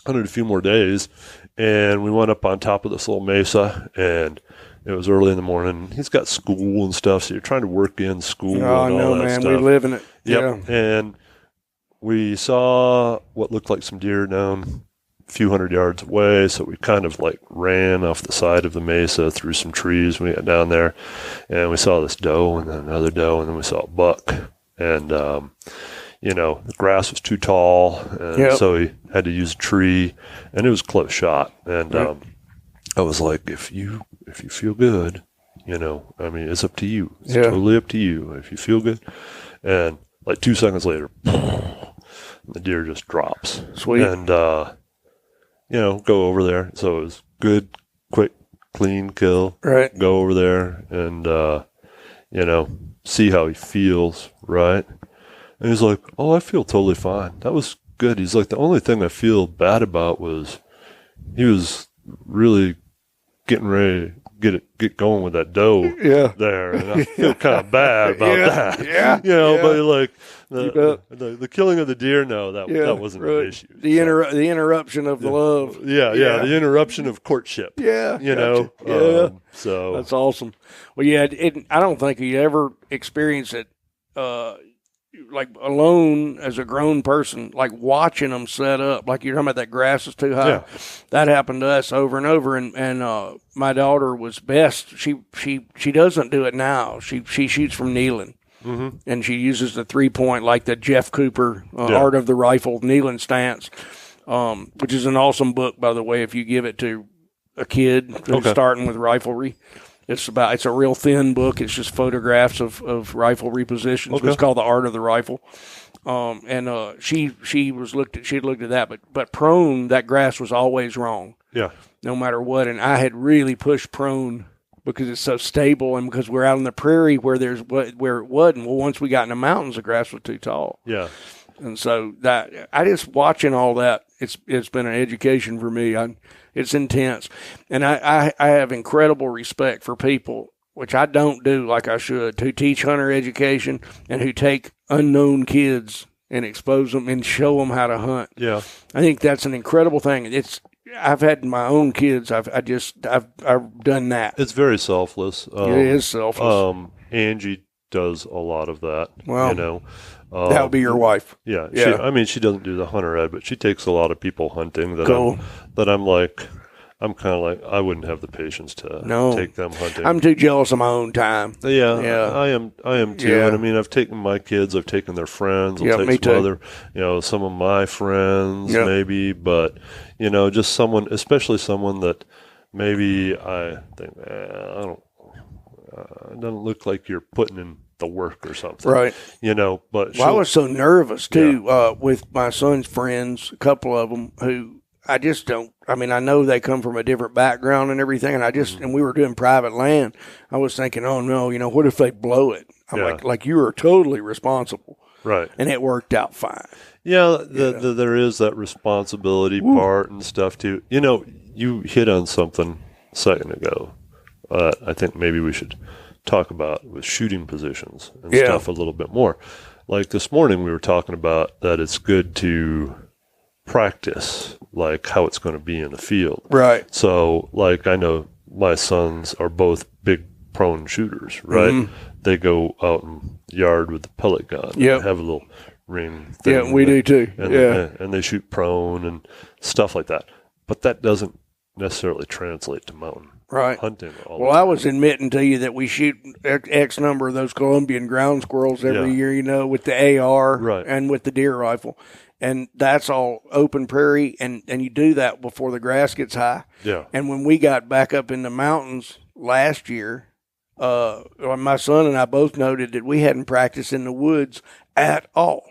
Hunted a few more days, and we went up on top of this little mesa, and It was early in the morning. He's got school and stuff, so you're trying to work in school Oh, and all no, that man. stuff. We live in it. Yep. Yeah. And we saw what looked like some deer down a few hundred yards away, so we kind of like ran off the side of the mesa through some trees when we got down there, and we saw this doe and then another doe, and then we saw a buck. And, the grass was too tall, and so he had to use a tree, and it was a close shot. And I was like, if you feel good, it's up to you. It's totally up to you if you feel good. And like 2 seconds later, the deer just drops. Sweet. And, go over there. So it was good, quick, clean kill. Right. Go over there and, see how he feels, right? And he's like, oh, I feel totally fine. That was good. He's like, the only thing I feel bad about was he was really getting ready to get going with that doe there. And I feel kind of bad about that. Yeah. But like the killing of the deer, no, that wasn't an issue. The interruption of the love. Yeah, the interruption of courtship. Yeah. So that's awesome. Well, I don't think you ever experience it like alone as a grown person, like watching them set up, like you're talking about that grass is too high. Yeah. That happened to us over and over. And my daughter was best. She doesn't do it now. She shoots from kneeling. Mm-hmm. And she uses the 3-point, like the Jeff Cooper Art of the Rifle kneeling stance, which is an awesome book, by the way, if you give it to a kid who's starting with riflery. It's a real thin book. It's just photographs of rifle repositions. Okay. It's called The Art of the Rifle. She had looked at that, but prone, that grass was always wrong. Yeah. No matter what. And I had really pushed prone because it's so stable and because we're out in the prairie where it wasn't. Well, once we got in the mountains, the grass was too tall. Yeah. And so I just watching all that, it's been an education for me. It's intense. And I have incredible respect for people, which I don't do like I should, who teach hunter education and who take unknown kids and expose them and show them how to hunt. Yeah. I think that's an incredible thing. I've had my own kids. I've done that. It's very selfless. It is selfless. Angie does a lot of that. Well, that would be your wife. Yeah. She doesn't do the hunter ed, but she takes a lot of people hunting that I'm kind of like, I wouldn't have the patience to take them hunting. I'm too jealous of my own time. Yeah. I am too. Yeah. And I've taken my kids, I've taken their friends, I'll take me some too. other, some of my friends maybe, but, just someone, especially someone that maybe I think, it doesn't look like you're putting in the work or something. Right. But I was so nervous too with my son's friends, a couple of them who I just don't. I mean, I know they come from a different background and everything, and and we were doing private land. I was thinking, oh no, what if they blow it? I'm like you are totally responsible. Right. And it worked out fine. Yeah, there is that responsibility part and stuff too. You hit on something a second ago. I think maybe we should talk about with shooting positions and stuff a little bit more. Like this morning we were talking about that it's good to practice like how it's going to be in the field. Right. So like I know my sons are both big prone shooters, right? Mm-hmm. They go out in the yard with the pellet gun and have a little ring thing. Yeah, we do too. And they shoot prone and stuff like that. But that doesn't necessarily translate to mountain hunting. I was admitting to you that we shoot X number of those Colombian ground squirrels every year, with the AR and with the deer rifle. And that's all open prairie, and you do that before the grass gets high. Yeah. And when we got back up in the mountains last year, my son and I both noted that we hadn't practiced in the woods at all.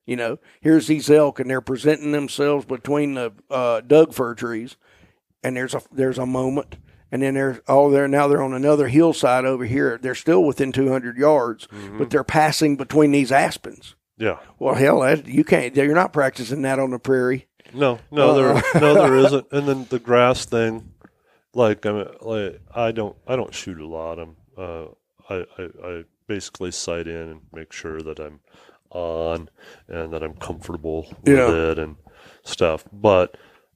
Here's these elk, and they're presenting themselves between the Doug fir trees, and there's a moment, and then now they're on another hillside over here. They're still within 200 yards, but they're passing between these aspens. Yeah. Well, hell, you can't. You're not practicing that on the prairie. No, there isn't. And then the grass thing, I don't shoot a lot. I basically sight in and make sure that I'm on and that I'm comfortable with it and stuff. But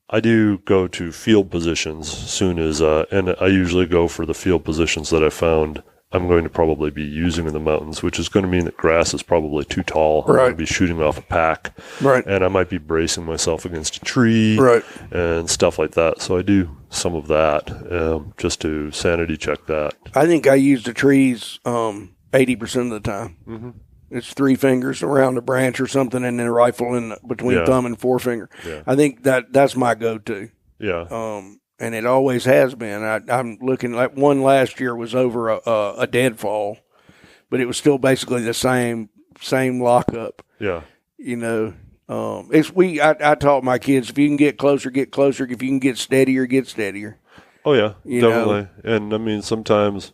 I do go to field positions as soon as, and I usually go for the field positions that I found I'm going to probably be using in the mountains, which is going to mean that grass is probably too tall. I'm going to be shooting off a pack. Right. And I might be bracing myself against a tree. Right. And stuff like that. So I do some of that just to sanity check that. I think I use the trees 80% of the time. Mm-hmm. It's 3 fingers around a branch or something, and then a rifle in between thumb and forefinger. Yeah. I think that's my go-to. Yeah. And it always has been. I'm looking like one last year was over a deadfall, but it was still basically the same lockup. Yeah. You know, I taught my kids, if you can get closer, get closer. If you can get steadier, get steadier. Oh yeah, definitely. And I mean, sometimes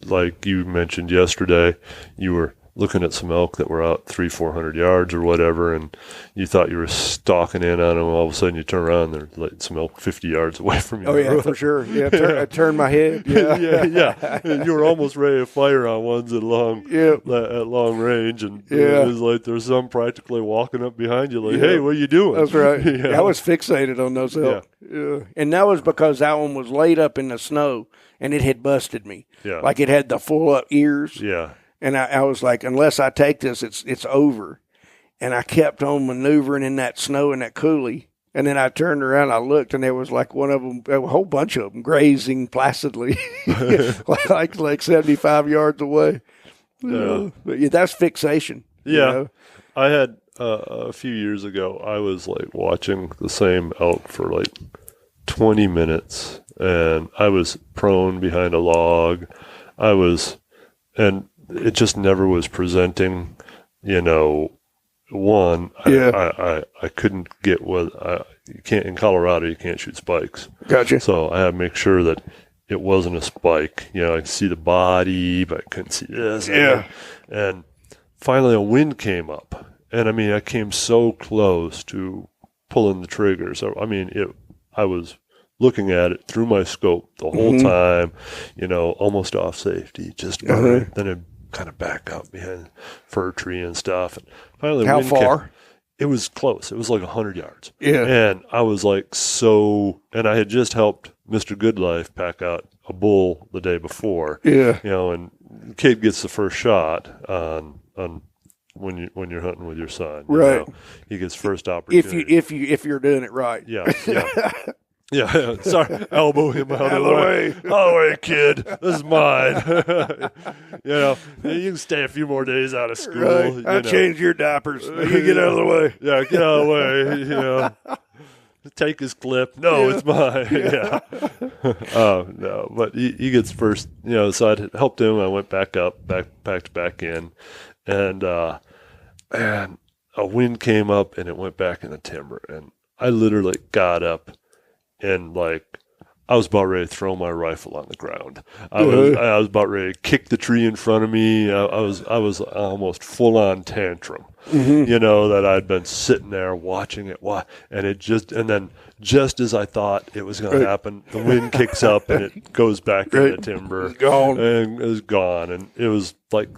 like you mentioned yesterday, you were looking at some elk that were out 300-400 yards or whatever, and you thought you were stalking in on them. All of a sudden, you turn around, and there's like some elk 50 yards away from you. Oh yeah, for sure. Yeah, I turned my head. Yeah, yeah. You were almost ready to fire on ones at long range, and it was like there's some practically walking up behind you, like, "Hey, what are you doing?" That's right. I was fixated on those elk. Yeah, and that was because that one was laid up in the snow, and it had busted me. Yeah, like it had the full up ears. Yeah. And I was like, unless I take this, it's over. And I kept on maneuvering in that snow and that coulee. And then I turned around, I looked, and there was like one of them, a whole bunch of them, grazing placidly, like 75 yards away. But yeah, that's fixation. Yeah. You know? I had a few years ago, I was like watching the same elk for like 20 minutes, and I was prone behind a log. And it just never was presenting, one. I couldn't get you can't, in Colorado, you can't shoot spikes. Gotcha. So I had to make sure that it wasn't a spike. I could see the body, but I couldn't see this. Yeah. And finally a wind came up. And I mean, I came so close to pulling the trigger. So, I mean, I was looking at it through my scope the whole time, almost off safety, just then it kind of back up behind a fir tree and stuff. And finally, how far? It was close. It was like 100 yards. Yeah. And I was like, and I had just helped Mr. Goodlife pack out a bull the day before. Yeah. And the kid gets the first shot on when you're hunting with your son. Right. He gets first opportunity. If you're doing it right. Yeah. Yeah, sorry, elbow him out of the way. Out of the way, kid. This is mine. You can stay a few more days out of school. Right. I changed your diapers. You get out of the way. Yeah, get out of the way. Take his clip. No, it's mine. Yeah. Oh no, but he gets first. So I helped him. I went back up, packed back in, and a wind came up and it went back in the timber, and I literally got up. And I was about ready to throw my rifle on the ground. I was about ready to kick the tree in front of me. I was almost full on tantrum. That I'd been sitting there watching it, and then just as I thought it was going to happen, the wind kicks up and it goes back in the timber. It's gone. And it was gone. And it was like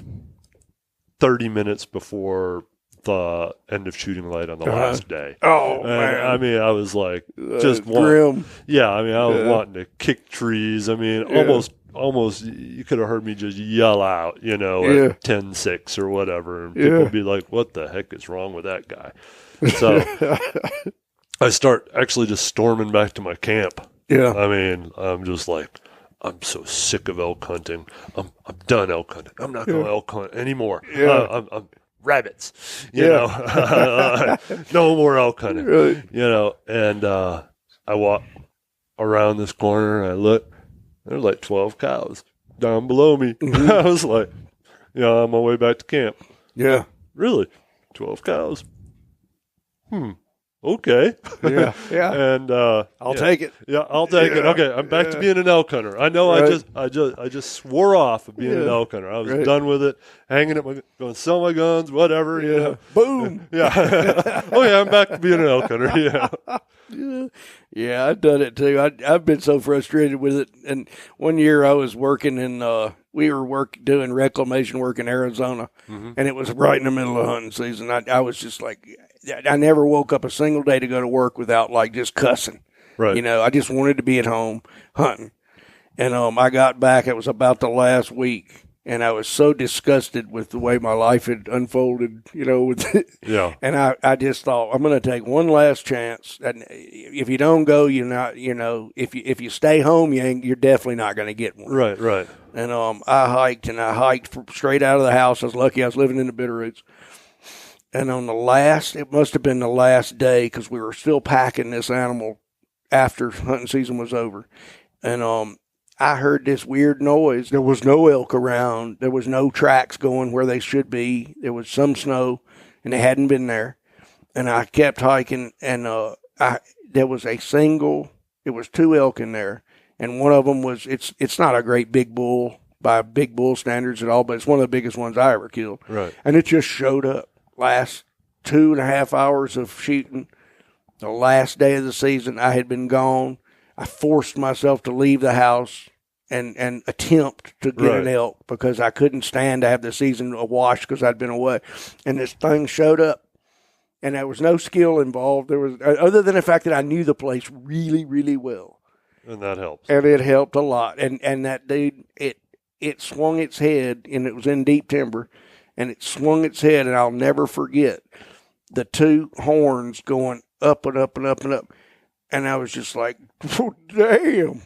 30 minutes before the end of shooting light on the last day. Oh, man. I mean, I was like, just grim. Yeah, I mean, I was wanting to kick trees. I mean, almost, you could have heard me just yell out, at 10-6 or whatever. And people would be like, what the heck is wrong with that guy? So I start actually just storming back to my camp. Yeah. I mean, I'm just like, I'm so sick of elk hunting. I'm done elk hunting. I'm not going to elk hunt anymore. Yeah. I'm rabbits, no more elk hunting, right. And I walk around this corner and I look, there's like 12 cows down below me. I was like, on my way back to camp. Yeah. Really? 12 cows? Okay. Yeah. And I'll take it. Yeah, I'll take it. Okay, I'm back to being an elk hunter. I know. Right. I just swore off of being an elk hunter. I was done with it. Hanging up going to sell my guns, whatever. Yeah. Boom. Yeah. Oh yeah, I'm back to being an elk hunter. Yeah. Yeah, I've done it too. I've been so frustrated with it. And one year I was working we were doing reclamation work in Arizona, and it was right in the middle of hunting season. I was just like, I never woke up a single day to go to work without like just cussing. Right. You know, I just wanted to be at home hunting. And I got back. It was about the last week, and I was so disgusted with the way my life had unfolded. You know, with Yeah. And I just thought, I'm going to take one last chance. And if you don't go, you're not. You know, if you stay home, you're definitely not going to get one. Right. And I hiked straight out of the house. I was lucky. I was living in the Bitterroots. And on it must have been the last day because we were still packing this animal after hunting season was over. And I heard this weird noise. There was no elk around. There was no tracks going where they should be. There was some snow, and they hadn't been there. And I kept hiking, and there was it was 2 elk in there. And one of them was, it's not a great big bull by big bull standards at all, but it's one of the biggest ones I ever killed. Right. And it just showed up. Last 2.5 hours of shooting, the last day of the season, I had been gone. I forced myself to leave the house and attempt to get an elk because I couldn't stand to have the season awash because I'd been away. And this thing showed up, and there was no skill involved. There was other than the fact that I knew the place really, really well. And that helps. And it helped a lot. And that dude, it swung its head, and it was in deep timber, and it swung its head, and I'll never forget the 2 horns going up and up and up and up. And I was just like, oh, damn.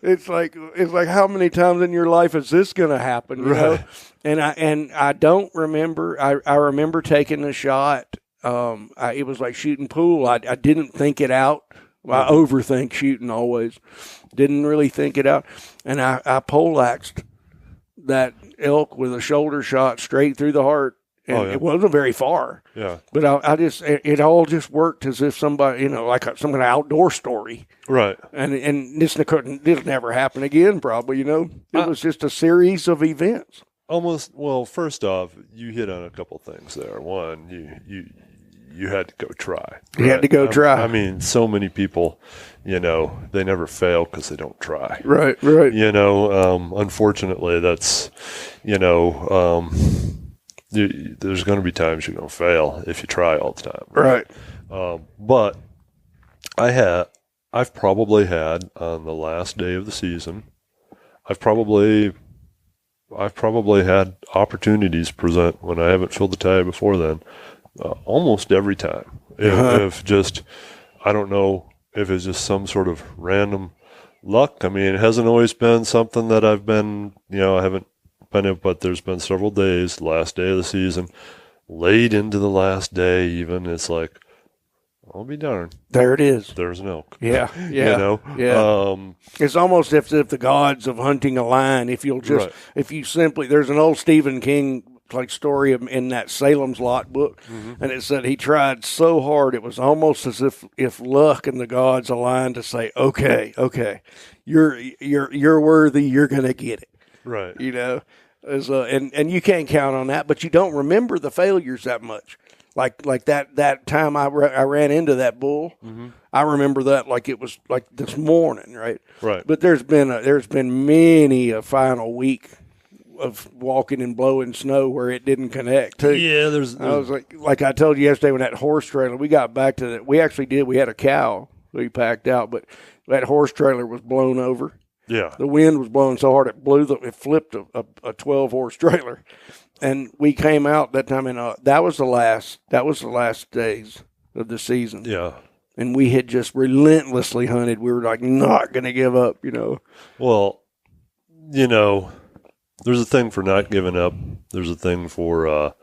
It's like how many times in your life is this going to happen? You know? And I don't remember. I remember taking a shot. It was like shooting pool. I didn't think it out. I overthink shooting always. Didn't really think it out. And I poleaxed that elk with a shoulder shot straight through the heart. And it wasn't very far. Yeah. But it all just worked as if somebody, you know, like some kind of outdoor story. Right. And this never happened again, probably, you know. It was just a series of events. Almost, well, first off, you hit on a couple things there. One, you had to go try. Right? You had to go try. I mean, so many people, you know, they never fail because they don't try. Right. You know, unfortunately, that's, you know, there's going to be times you're going to fail if you try all the time. Right. But I've probably had on the last day of the season, I've probably had opportunities present when I haven't filled the tag before then, almost every time. If just, I don't know if it's just some sort of random luck. I mean, it hasn't always been something that I've been, you know, I haven't been it, but there's been several days, last day of the season, late into the last day even, it's like, I'll be darned. There it is. There's an elk. Yeah. You know? Yeah. It's almost as if the gods of hunting align. If you'll just, if you simply, there's an old Stephen King like story in that Salem's Lot book, and it said he tried so hard it was almost as if luck and the gods aligned to say, okay, you're worthy, you're gonna get it. Right. You know, and you can't count on that, but you don't remember the failures that much. Like that time I ran into that bull, I remember that like it was like this morning, right? Right. But there's been many a final week of walking and blowing snow where it didn't connect too. Yeah, I was like I told you yesterday when that horse trailer, we got back to that. We had a cow we packed out, but that horse trailer was blown over. Yeah. The wind was blowing so hard it flipped a 12-horse trailer. And we came out that time, and that was the last days of the season. Yeah. And we had just relentlessly hunted. We were like not going to give up, you know. Well, you know, there's a thing for not giving up. There's a thing for,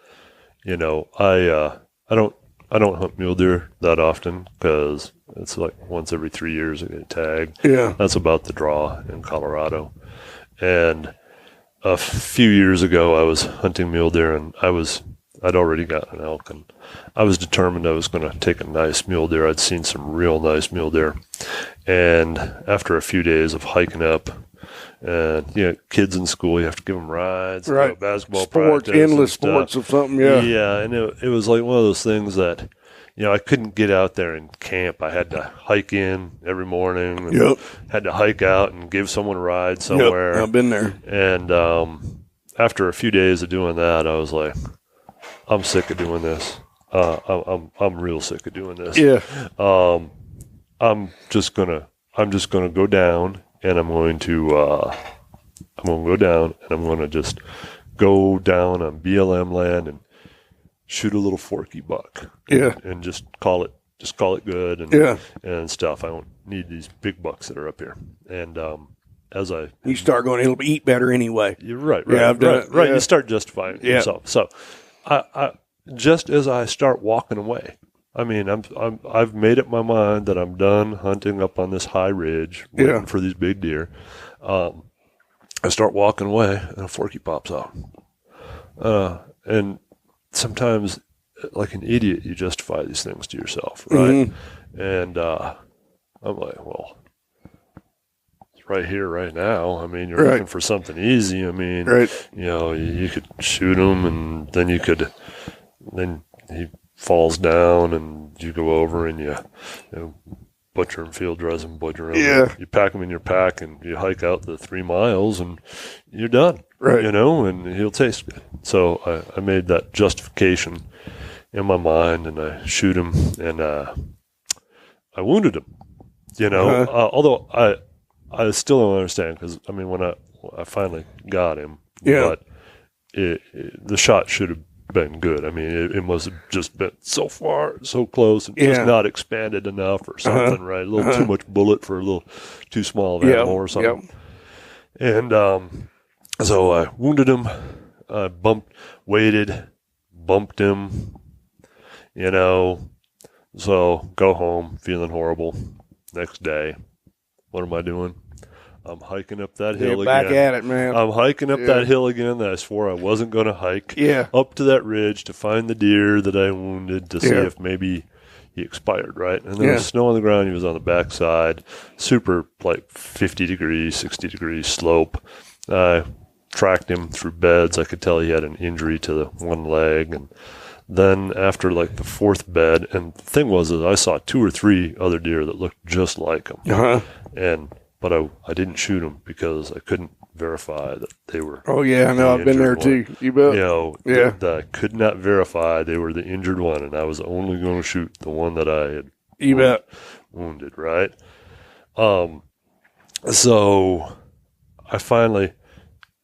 you know, I don't hunt mule deer that often because it's like once every 3 years I get a tag. Yeah. That's about the draw in Colorado. And a few years ago I was hunting mule deer and I'd already got an elk and I was determined I was going to take a nice mule deer. I'd seen some real nice mule deer. And after a few days of hiking up, and you know, kids in school, you have to give them rides, right? You know, basketball sports, practice, endless sports of something, yeah. Yeah, and it was like one of those things that, you know, I couldn't get out there and camp. I had to hike in every morning. And had to hike out and give someone a ride somewhere. Yep, I've been there. And after a few days of doing that, I was like, I'm sick of doing this. I'm real sick of doing this. Yeah. I'm just gonna go down, and I'm going to just go down on BLM land and shoot a little forky buck. Yeah. And just call it good and Yeah. and stuff. I don't need these big bucks that are up here. And as You start going, it'll eat better anyway. you're right. Yeah, I've done it. Right. Yeah. You start justifying Yeah. yourself. So I just as I start walking away, I mean, I've made up my mind that I'm done hunting up on this high ridge, waiting for these big deer. I start walking away, and a forky pops out. And sometimes, like an idiot, you justify these things to yourself, right? Mm-hmm. And I'm like, well, it's right here, right now. I mean, you're Right. looking for something easy. I mean, Right. you know, you could shoot him, and then he falls down, and you go over and you know, butcher him, field dress him, butcher him. Yeah. You pack him in your pack, and you hike out the 3 miles, and you're done. Right. You know, and he'll taste good. So I made that justification in my mind, and I shoot him, and I wounded him. You know, although I still don't understand, because I mean, when I finally got him, but the shot should have been good. I mean, it must have just been so far, so close, and just not expanded enough or something, right? A little too much bullet for a little too small of an animal or something. And so I wounded him. I bumped him, you know. So go home feeling horrible. Next day, what am I doing? I'm hiking up that hill again. Back at it, man. I'm hiking up that hill again that I swore I wasn't going to hike. Yeah. Up to that ridge to find the deer that I wounded to see if maybe he expired, right? And there was snow on the ground. He was on the backside, super like 50 degrees, 60 degrees slope. I tracked him through beds. I could tell he had an injury to the one leg. And then after like the fourth bed, and the thing was that I saw 2 or 3 other deer that looked just like him. But I didn't shoot them because I couldn't verify that they were. Oh, yeah, I know. I've been there too. You bet. You know, that I could not verify they were the injured one, and I was only going to shoot the one that I had wounded, right? So I finally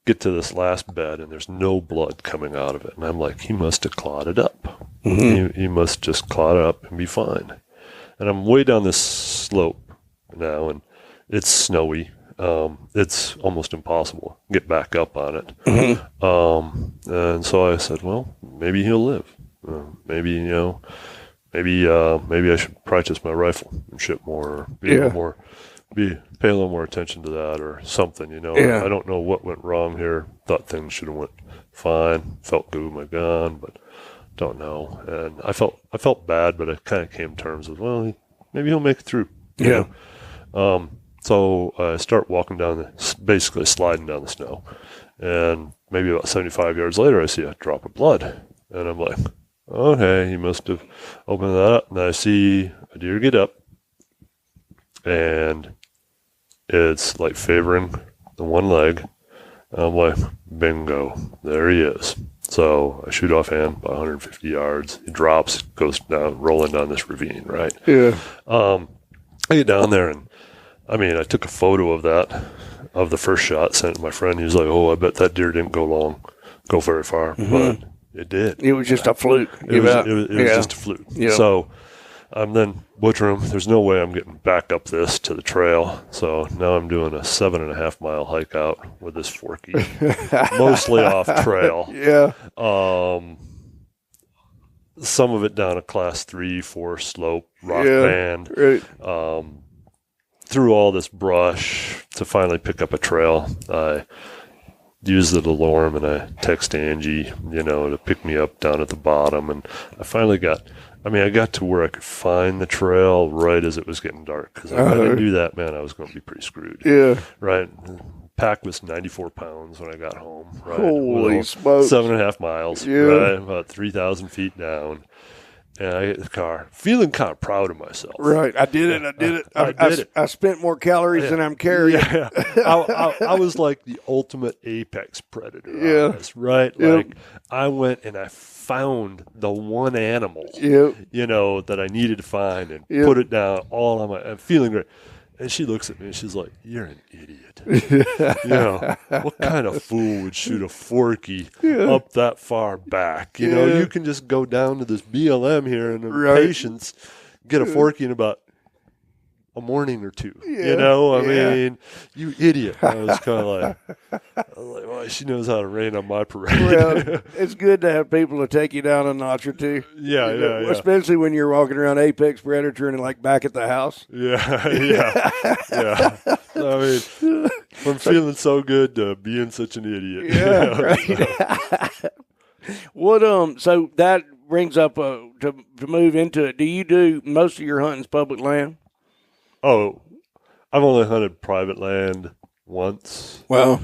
get to this last bed, and there's no blood coming out of it. And I'm like, he must have clotted up. He must just clot up and be fine. And I'm way down this slope now, and it's snowy. It's almost impossible to get back up on it. And so I said, well, maybe he'll live. Maybe I should practice my rifle and shoot more, or pay a little more attention to that or something, you know. I don't know what went wrong here. Thought things should have went fine. Felt good with my gun, but don't know. And I felt bad, but I kind of came to terms with, well, maybe he'll make it through. You know? So I start walking basically sliding down the snow. And maybe about 75 yards later, I see a drop of blood. And I'm like, okay, he must have opened that up. And I see a deer get up. And it's like favoring the one leg. And I'm like, bingo, there he is. So I shoot offhand about 150 yards. He drops, goes down, rolling down this ravine, right? Yeah. I get down there, and I mean, I took a photo of the first shot, sent it to my friend. He was like, oh, I bet that deer didn't go very far. But it did. It was just a fluke. It was just a fluke. Yeah. So I'm then butchering him. There's no way I'm getting back up this to the trail. So now I'm doing a 7.5 mile hike out with this forky, mostly off trail. Yeah. Some of it down a class 3-4 slope, rock band. Right. Through all this brush to finally pick up a trail. I use the alarm, and I text Angie, you know, to pick me up down at the bottom. And I finally got to where I could find the trail right as it was getting dark. Because if I didn't do that, man, I was going to be pretty screwed. Yeah. Right. Pack was 94 pounds when I got home. Right. Holy smokes. 7.5 miles. Yeah. Right. About 3,000 feet down. And I get in the car, feeling kind of proud of myself. Right. I did it. I did it. I spent more calories than I'm carrying. Yeah. I was like the ultimate apex predator on this, right? Yep. Like, I went and I found the one animal, Yep. that I needed to find and Yep. put it down all on I'm feeling great. And she looks at me and she's like, "You're an idiot. What kind of fool would shoot a forky up that far back? You can just go down to this BLM here and in patience get a forky in about a morning or two. I mean, you idiot." I was kind of like, well, she knows how to rain on my parade. Well, it's good to have people to take you down a notch or two. Yeah. Especially when you're walking around apex predator and like back at the house. Yeah. I mean, I'm feeling so good to being such an idiot. Yeah, right. What so that brings up to move into it. Do you do most of your hunting's public land? Oh, I've only hunted private land once. Well,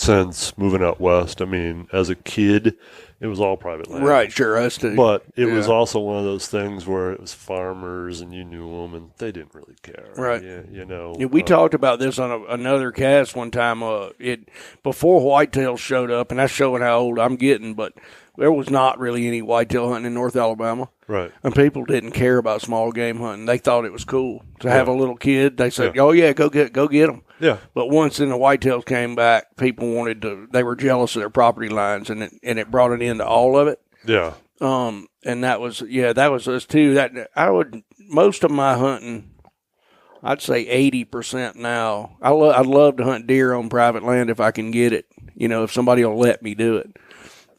since moving out west. I mean, as a kid, it was all private land. Right, sure, us too. But it was also one of those things where it was farmers and you knew them and they didn't really care. Right. Yeah, we talked about this on another cast one time. Before whitetails showed up, and that's showing how old I'm getting, but there was not really any whitetail hunting in North Alabama. Right. And people didn't care about small game hunting. They thought it was cool to have a little kid. They said, "Oh yeah, go get them." Yeah. But once then the whitetails came back, people they were jealous of their property lines, and it brought an end to all of it. Yeah. And that was us too. Most of my hunting, I'd say 80% now. I'd love to hunt deer on private land if I can get it. If somebody will let me do it.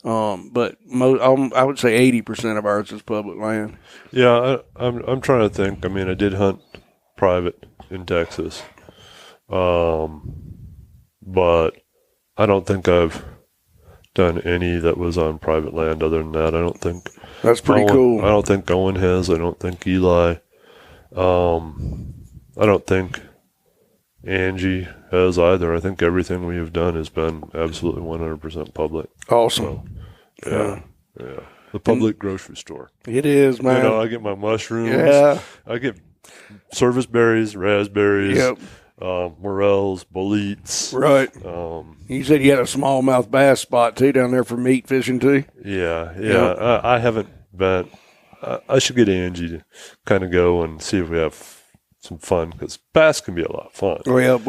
But I would say 80% of ours is public land. Yeah, I'm trying to think. I mean, I did hunt private in Texas, but I don't think I've done any that was on private land. Other than that, I don't think that's pretty cool. I don't think Owen has. I don't think Eli. I don't think Angie has either. I think everything we have done has been absolutely 100% public. Awesome. So, yeah. The public grocery store. It is, man. I get my mushrooms. Yeah. I get service berries, raspberries, Yep. Morels, boletes. Right. You said you had a smallmouth bass spot too down there for meat fishing too. Yeah. Yep. I haven't been. I should get Angie to kind of go and see if we have some fun, because bass can be a lot of fun. Well,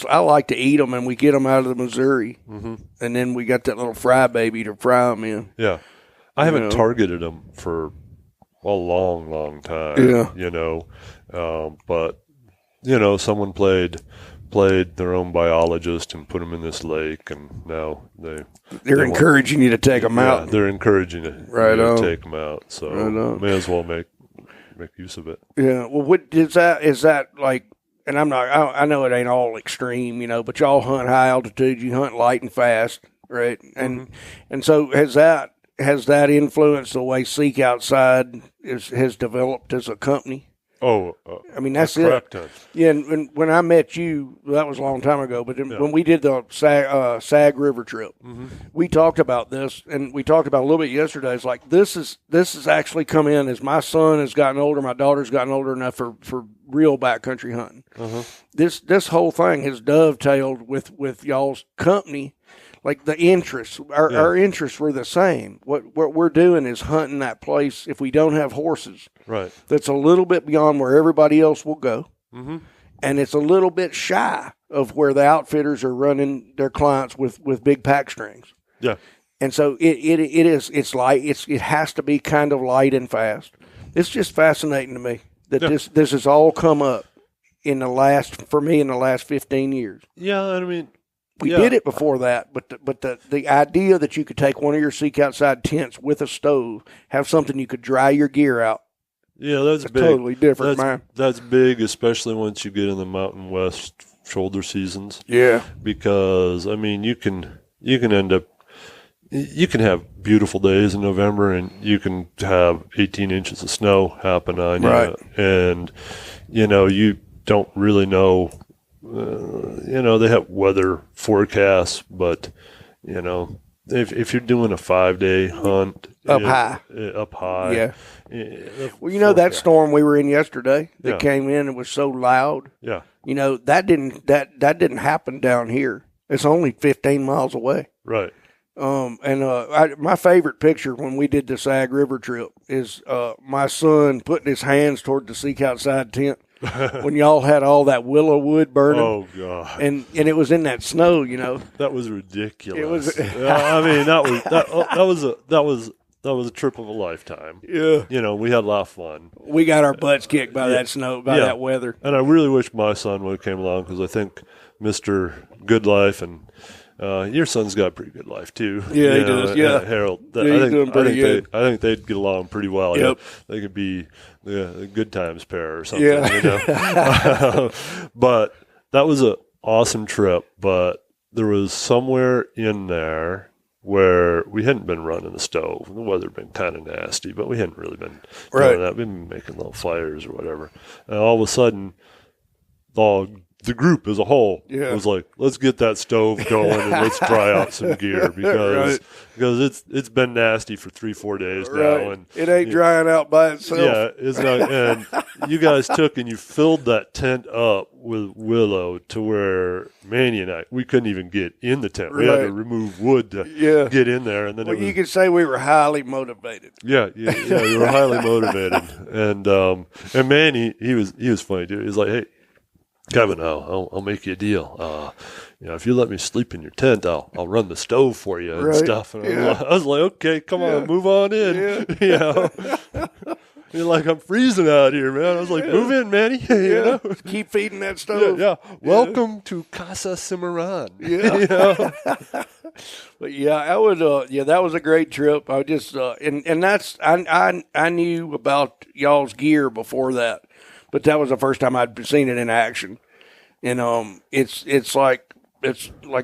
I like to eat them, and we get them out of the Missouri, and then we got that little fry baby to fry them in. Yeah, I haven't targeted them for a long, long time. Yeah, but someone played their own biologist and put them in this lake, and now they're encouraging you to take them out. They're encouraging you to take them out. So may as well make use of it. Yeah. Well, what is that? Is that like? And I know it ain't all extreme, but y'all hunt high altitude. You hunt light and fast, right? And so has that influenced the way Seek Outside has developed as a company? Oh, I mean, that's it. Ton. Yeah, and when I met you, that was a long time ago, but when we did the Sag River trip, we talked about this, and we talked about a little bit yesterday. It's like this has actually come in as my son has gotten older, my daughter's gotten older enough for real backcountry hunting. This whole thing has dovetailed with y'all's company. Like the interests, our interests were the same. What we're doing is hunting that place, if we don't have horses, right, that's a little bit beyond where everybody else will go. And it's a little bit shy of where the outfitters are running their clients with big pack strings. Yeah. And so it has to be kind of light and fast. It's just fascinating to me that this has all come up in the last 15 years. Yeah, I mean, we did it before that, but the idea that you could take one of your Seek Outside tents with a stove, have something you could dry your gear out. Yeah, that's big. Totally different, man. That's big, especially once you get in the Mountain West shoulder seasons. Yeah, because I mean, you can have beautiful days in November, and you can have 18 inches of snow happen on you, and you don't really know. They have weather forecasts, but if you're doing a 5-day hunt Up high. Up high. Yeah. Yeah. Well, that storm we were in yesterday that came in and was so loud. Yeah. That didn't happen down here. It's only 15 miles away. Right. My favorite picture when we did the Sag River trip is my son putting his hands toward the Seek Outside tent when y'all had all that willow wood burning. Oh God! And it was in that snow. That was ridiculous. It was. I mean, that was a trip of a lifetime. Yeah. We had a lot of fun. We got our butts kicked by that snow, by that weather. And I really wish my son would have came along because I think Mr. Good Life and your son's got a pretty good life too. Yeah, he does. Yeah, Harold. He's doing pretty good. I think they'd get along pretty well. Yep. They could be a good times pair or something. Yeah. But that was an awesome trip. But there was somewhere in there where we hadn't been running the stove. The weather had been kind of nasty, but we hadn't really been doing that. We've been making little fires or whatever. And all of a sudden, the group as a whole was like, let's get that stove going and let's try out some gear because it's been nasty for 3-4 days now, and it ain't drying out by itself. Yeah, it's not. And you guys took and you filled that tent up with willow to where Manny and we couldn't even get in the tent. We had to remove wood to get in there, and then you could say we were highly motivated. Yeah, you were highly motivated, and Manny, he was funny too. He was like, hey, Kevin, I'll make you a deal. If you let me sleep in your tent, I'll run the stove for you and stuff. And I was like, okay, come on, move on in. Yeah. You're like, I'm freezing out here, man. I was like, move in, Manny. Keep feeding that stove. Yeah. Welcome to Casa Cimarron. Yeah. But that was a great trip. I just and that's I knew about y'all's gear before that. But that was the first time I'd seen it in action, and it's like I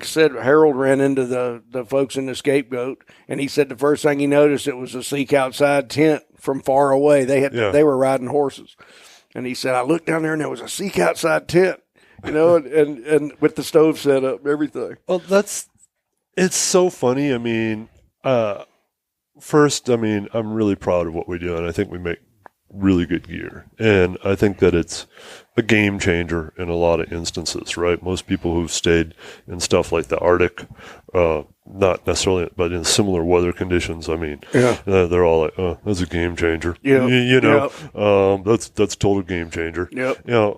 said. Harold ran into the folks in the Scapegoat, and he said the first thing he noticed it was a Seek Outside tent from far away. They were riding horses, and he said I looked down there and there was a Seek Outside tent, and with the stove set up and everything. Well, it's so funny. I mean, first, I'm really proud of what we do, and I think we make really good gear, and I think that it's a game changer in a lot of instances, right? Most people who've stayed in stuff like the Arctic, not necessarily, but in similar weather conditions, they're all like, oh, that's a game changer. That's total game changer.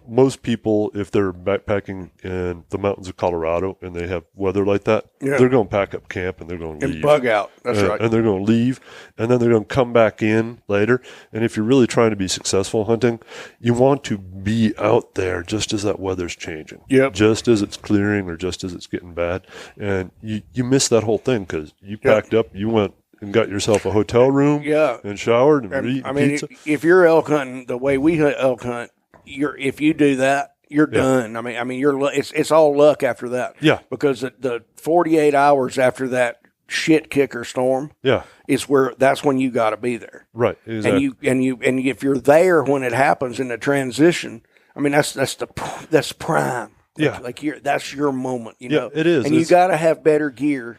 Most people, if they're backpacking in the mountains of Colorado and they have weather like that, they're going to pack up camp and they're going to leave. And bug out. That's right. And they're going to leave, and then they're going to come back in later. And if you're really trying to be successful hunting, you want to be out there just as that weather's changing. Just as it's clearing or just as it's getting bad. And you miss that whole thing because you packed up, you went and got yourself a hotel room and showered and eating pizza. If you're elk hunting the way we elk hunt, if you do that, you're done. It's all luck after that. Yeah. Because the 48 hours after that shit kicker storm that's when you got to be there. Right. Exactly. And if you're there when it happens in the transition, that's prime. That's your moment, it is. And you got to have better gear.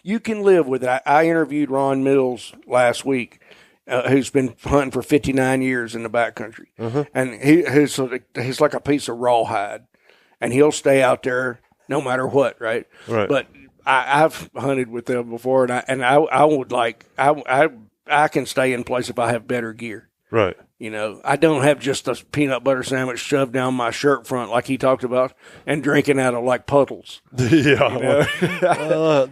You can live with it. I interviewed Ron Mills last week, who's been hunting for 59 years in the backcountry. And he's like a piece of rawhide, and he'll stay out there no matter what, right? Right. But I've hunted with them before, and I would like I can stay in place if I have better gear. Right. I don't have just a peanut butter sandwich shoved down my shirt front like he talked about and drinking out of like puddles. Yeah.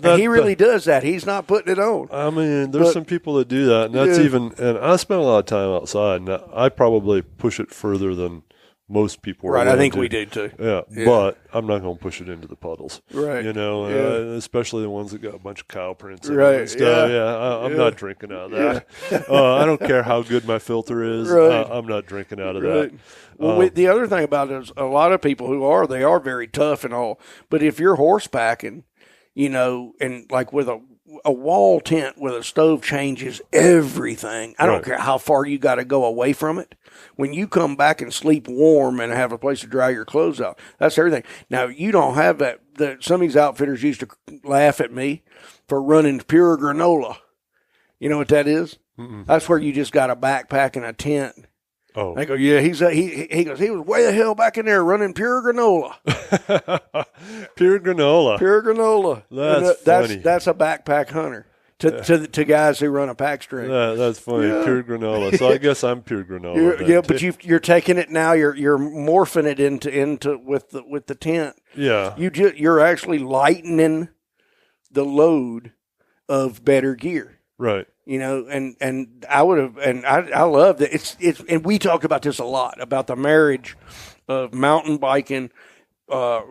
And he really does that. He's not putting it on. There's some people that do that, and that's and I spend a lot of time outside, and I probably push it further than most people are. Right, I think we do too. Yeah, but I'm not going to push it into the puddles. Right. Especially the ones that got a bunch of cow prints in right. them and stuff. I'm not drinking out of that. I don't care how good my filter is. Right. I'm not drinking out of that. Well, the other thing about it is a lot of people they are very tough and all, but if you're horse packing, and like with a wall tent with a stove changes everything. I don't care how far you got to go away from it. When you come back and sleep warm and have a place to dry your clothes out, that's everything. Now, you don't have that. Some of these outfitters used to laugh at me for running pure granola. You know what that is? Mm-mm. That's where you just got a backpack and a tent. Oh. I go, yeah, he goes, he was way the hell back in there running pure granola. Pure granola. Pure granola. That's funny. That's a backpack hunter to guys who run a pack string. That's funny. Yeah. Pure granola. So I guess I'm pure granola. But you're taking it now. You're morphing it into with the tent. Yeah. You're actually lightening the load of better gear. Right. You know, and I would have, and I love that. It's, and we talk about this a lot about the marriage of mountain biking,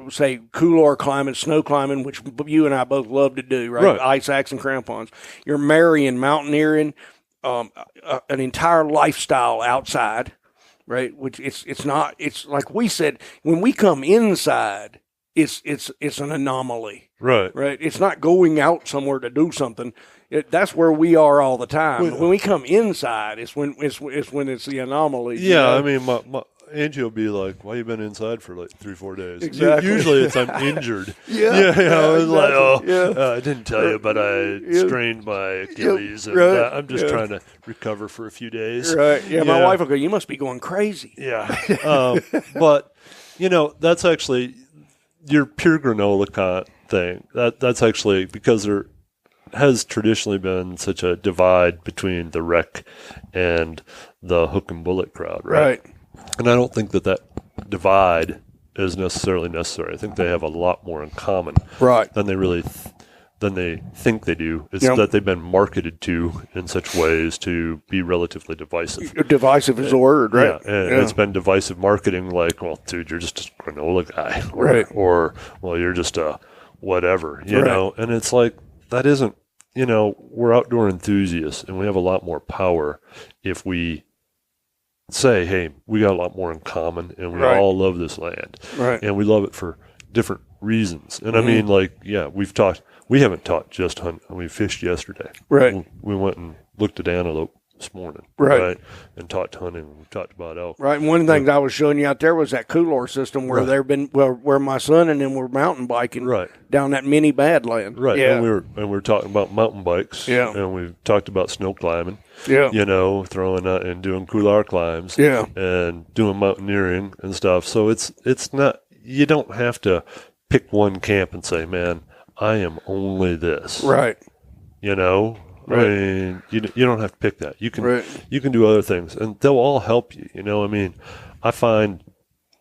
say couloir climbing, snow climbing, which you and I both love to do, right? Ice axe and crampons. You're marrying mountaineering, an entire lifestyle outside, right? Which it's not. It's like we said when we come inside, it's an anomaly, right? It's not going out somewhere to do something. That's where we are all the time. When we come inside, it's when it's the anomaly. Yeah, I mean, my Angie will be like, "Why you been inside for like 3-4 days?" Exactly. Usually it's I'm injured. Yeah. I was exactly. like, I didn't tell you, but I strained my Achilles, and I'm just trying to recover for a few days. Right. Yeah. My wife will go, "You must be going crazy." Yeah. But that's actually your pure granola thing. That's actually because there has traditionally been such a divide between the rec and the hook and bullet crowd, right? And I don't think that divide is necessarily necessary. I think they have a lot more in common, than they really than they think they do. It's that they've been marketed to in such ways to be relatively divisive. Divisive is a word, right? Yeah, and it's been divisive marketing, like, well, dude, you're just a granola guy, or well, you're just a whatever, you know. And it's like that isn't. We're outdoor enthusiasts, and we have a lot more power if we say, hey, we got a lot more in common, and we all love this land. Right. And we love it for different reasons. And I mean, like, we haven't taught just hunt. We fished yesterday. Right. We went and looked at antelope this morning. Right. And taught hunting. We talked about elk. Right. And one of the things I was showing you out there was that couloir system where where my son and them were mountain biking down that mini badland. Right. Yeah. And we were talking about mountain bikes. Yeah. And we talked about snow climbing. Yeah. Throwing out and doing couloir climbs. Yeah. And doing mountaineering and stuff. So it's not, you don't have to pick one camp and say, man, I am only this. Right. I mean, you don't have to pick that. You can do other things, and they'll all help you. I mean, I find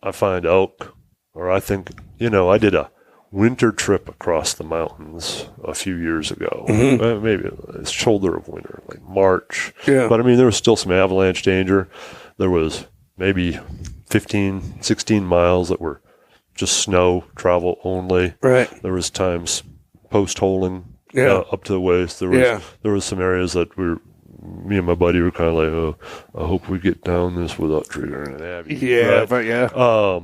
elk, or I think, I did a winter trip across the mountains a few years ago. Maybe it's shoulder of winter, like March. Yeah. But I mean, there was still some avalanche danger. There was maybe 15, 16 miles that were just snow travel only. Right. There was times post-holing. Up to the waist. There was some areas that me and my buddy were kind of like, oh, I hope we get down this without triggering an Abby. Yeah, right?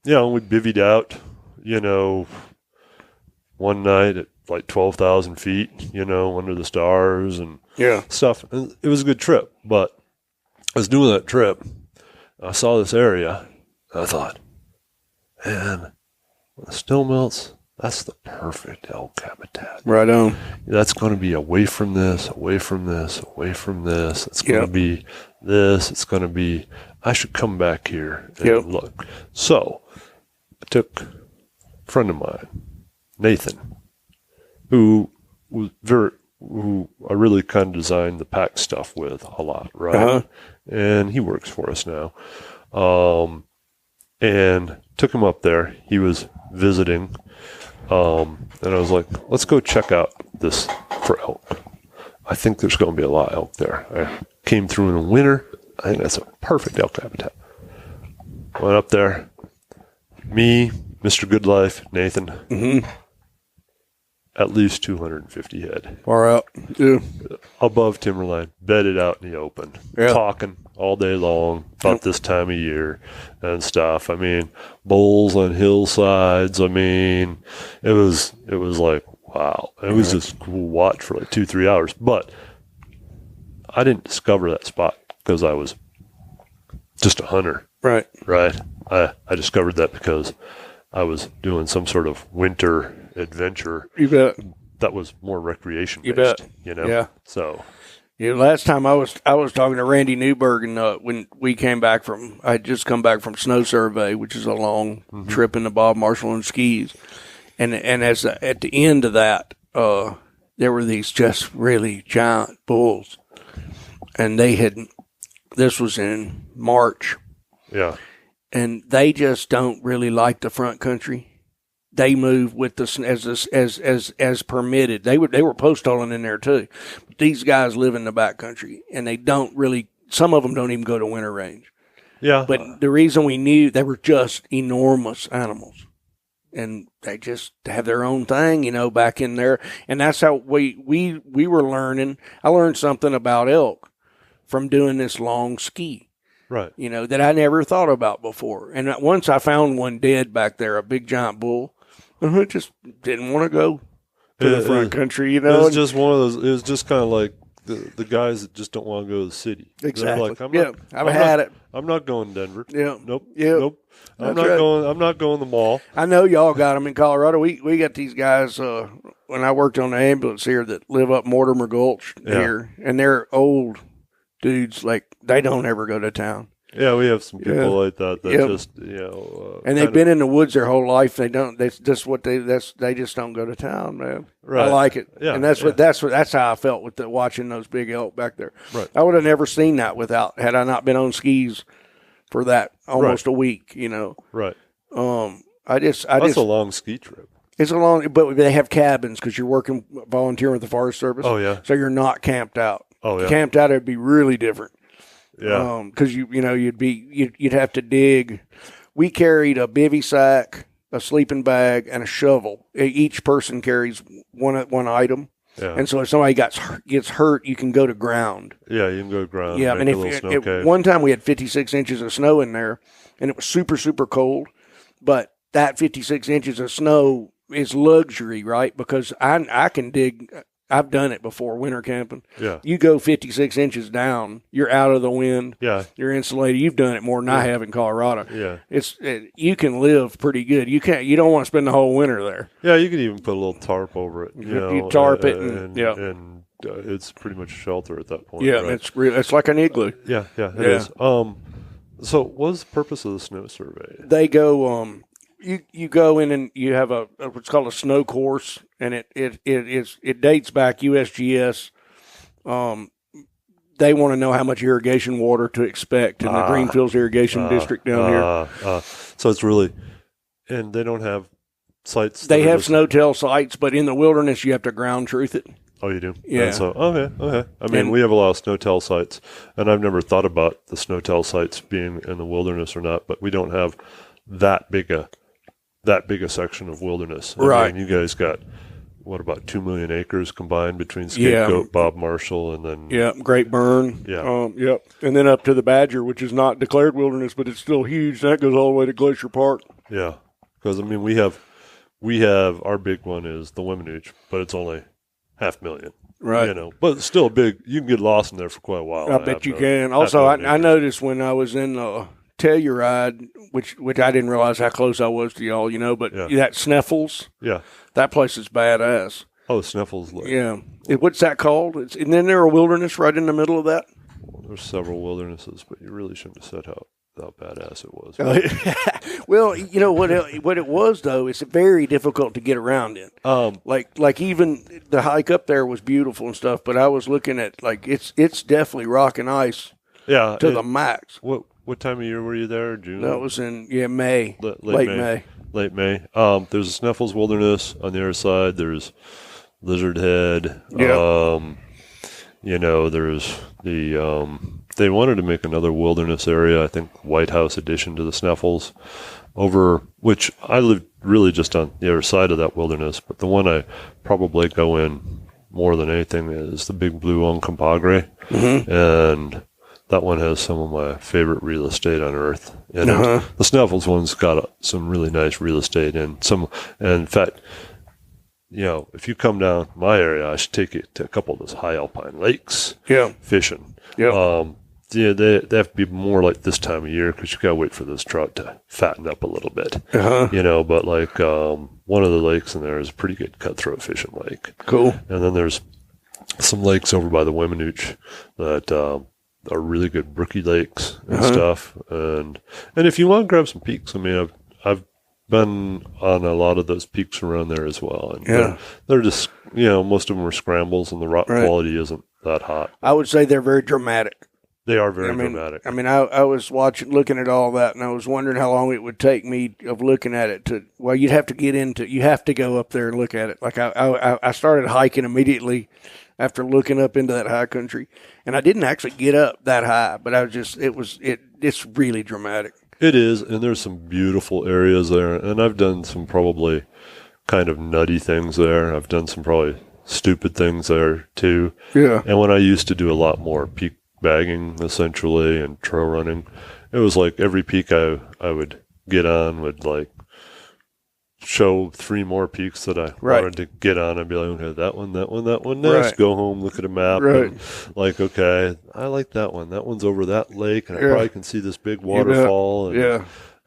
We bivvied out, one night at like 12,000 feet, under the stars and stuff. And it was a good trip, but I was doing that trip. I saw this area, and I thought, man, when the snow melts, that's the perfect elk habitat. Right on. That's going to be away from this, away from this, away from this. It's going to be this. It's going to be, I should come back here and look. So I took a friend of mine, Nathan, who I really kind of designed the pack stuff with a lot, right? Uh-huh. And he works for us now. And took him up there. He was visiting. And I was like, let's go check out this for elk. I think there's going to be a lot of elk there. I came through in the winter. I think that's a perfect elk habitat. Went up there. Me, Mr. Goodlife, Nathan. Mm-hmm. At least 250 head. Far out. Yeah. Above timberline, bedded out in the open. Yeah. Talking all day long about this time of year and stuff. I mean, bowls on hillsides. I mean, it was like, wow. It was just cool watch for like 2-3 hours. But I didn't discover that spot because I was just a hunter. Right. Right. I discovered that because I was doing some sort of winter adventure. You bet. that was more recreation based. You bet. Yeah. So. Yeah, last time I was talking to Randy Newberg, and when we came back I had just come back from Snow Survey, which is a long trip into Bob Marshall and skis, and as at the end of that, there were these just really giant bulls, and this was in March, Yeah, and they just don't really like the front country. They move with as permitted. They were post holing in there too. But these guys live in the backcountry, and they don't really. Some of them don't even go to winter range. yeah. But the reason we knew, they were just enormous animals, and they just have their own thing, back in there. And that's how we were learning. I learned something about elk from doing this long ski. Right. That I never thought about before. And once I found one dead back there, a big giant bull. I just didn't want to go to the front country, It was just one of those. It was just kind of like the guys that just don't want to go to the city. Exactly. Like, I've had it. I'm not going to Denver. Yeah. Nope. Yeah. Nope. I'm not going to the mall. I know y'all got them in Colorado. We got these guys when I worked on the ambulance here that live up Mortimer Gulch here, and they're old dudes. Like, they don't ever go to town. Yeah, we have some people like that just and they've been in the woods their whole life. They don't. That's just what they just don't go to town, man. Right. I like it. Yeah, and that's how I felt with watching those big elk back there. Right. I would have never seen that had I not been on skis for that almost a week. Right. That's a long ski trip. It's a long, but they have cabins because you're volunteering with the Forest Service. Oh yeah. So you're not camped out. Oh yeah. Camped out, it'd be really different. Yeah. Because you'd have to dig. We carried a bivy sack, a sleeping bag, and a shovel. Each person carries one item. Yeah. And so if somebody gets hurt, you can go to ground. Yeah, you can go to ground. Yeah, and one time we had 56 inches of snow in there, and it was super, super cold. But that 56 inches of snow is luxury, right? Because I can dig. I've done it before, winter camping. Yeah. You go 56 inches down, you're out of the wind. Yeah. You're insulated. You've done it more than I have in Colorado. Yeah. You can live pretty good. You don't want to spend the whole winter there. Yeah, you can even put a little tarp over it. You tarp it and it's pretty much a shelter at that point. Yeah, right? it's like an igloo. Yeah, it is. So what's the purpose of the snow survey? They go you go in and you have what's called a snow course, and it dates back USGS. They want to know how much irrigation water to expect in the Greenfields Irrigation District down here. So it's really, and they don't have sites. They have snow-tail sites, but in the wilderness you have to ground truth it. Oh, you do? Yeah. And so, okay. I mean, we have a lot of snow-tail sites, and I've never thought about the snow-tail sites being in the wilderness or not, but we don't have that big a section of wilderness. Right. I mean, you guys got, what, about 2 million acres combined between Scapegoat, Bob Marshall, and then... Great Burn. Yeah. And then up to the Badger, which is not declared wilderness, but it's still huge. That goes all the way to Glacier Park. Yeah. Because, I mean, we have, our big one is the Weminuche, but it's only 500,000. Right. But it's still big. You can get lost in there for quite a while. I bet you can. Also, I noticed when I was in Telluride, which I didn't realize how close I was to y'all, but that Sneffels, that place is badass. Oh, Sneffels Lake. Yeah. What's that called? And then there a wilderness right in the middle of that? Well, there's several wildernesses, but you really shouldn't have said how badass it was. Well, what it was, though, it's very difficult to get around in. Like even the hike up there was beautiful and stuff, but I was looking at, it's definitely rock and ice to the max. What time of year were you there? June? That was in May. Late May. Late May. There's a Sneffels Wilderness on the other side. There's Lizard Head. Yeah. There's the they wanted to make another wilderness area. I think White House addition to the Sneffels, which I lived really just on the other side of that wilderness. But the one I probably go in more than anything is the Big Blue Uncompahgre, and that one has some of my favorite real estate on earth. And the Sneffels one's got some really nice real estate and in fact, if you come down my area, I should take you to a couple of those high alpine lakes. Yeah. Fishing. Yeah. yeah, they have to be more like this time of year because you got to wait for this trout to fatten up a little bit. But like one of the lakes in there is a pretty good cutthroat fishing lake. Cool. And then there's some lakes over by the Weminuche that are really good brookie lakes and stuff. And if you want to grab some peaks, I mean, I've been on a lot of those peaks around there as well. And they're just, most of them are scrambles and the rock quality isn't that hot. I would say they're very dramatic. They are very dramatic. I mean, I was looking at all that, and I was wondering how long it would take me of looking at it you'd have to go up there and look at it. Like I started hiking immediately after looking up into that high country, and I didn't actually get up that high, but it's really dramatic. It is, and there's some beautiful areas there, and I've done some probably kind of nutty things there. I've done some probably stupid things there too. Yeah. And when I used to do a lot more peak bagging essentially and trail running, it was like every peak I would get on would like show 3 more peaks that I wanted to get on. I'd be like, okay, that one next. Go home, look at a map, and like, okay, I like that one. That one's over that lake, and I probably can see this big waterfall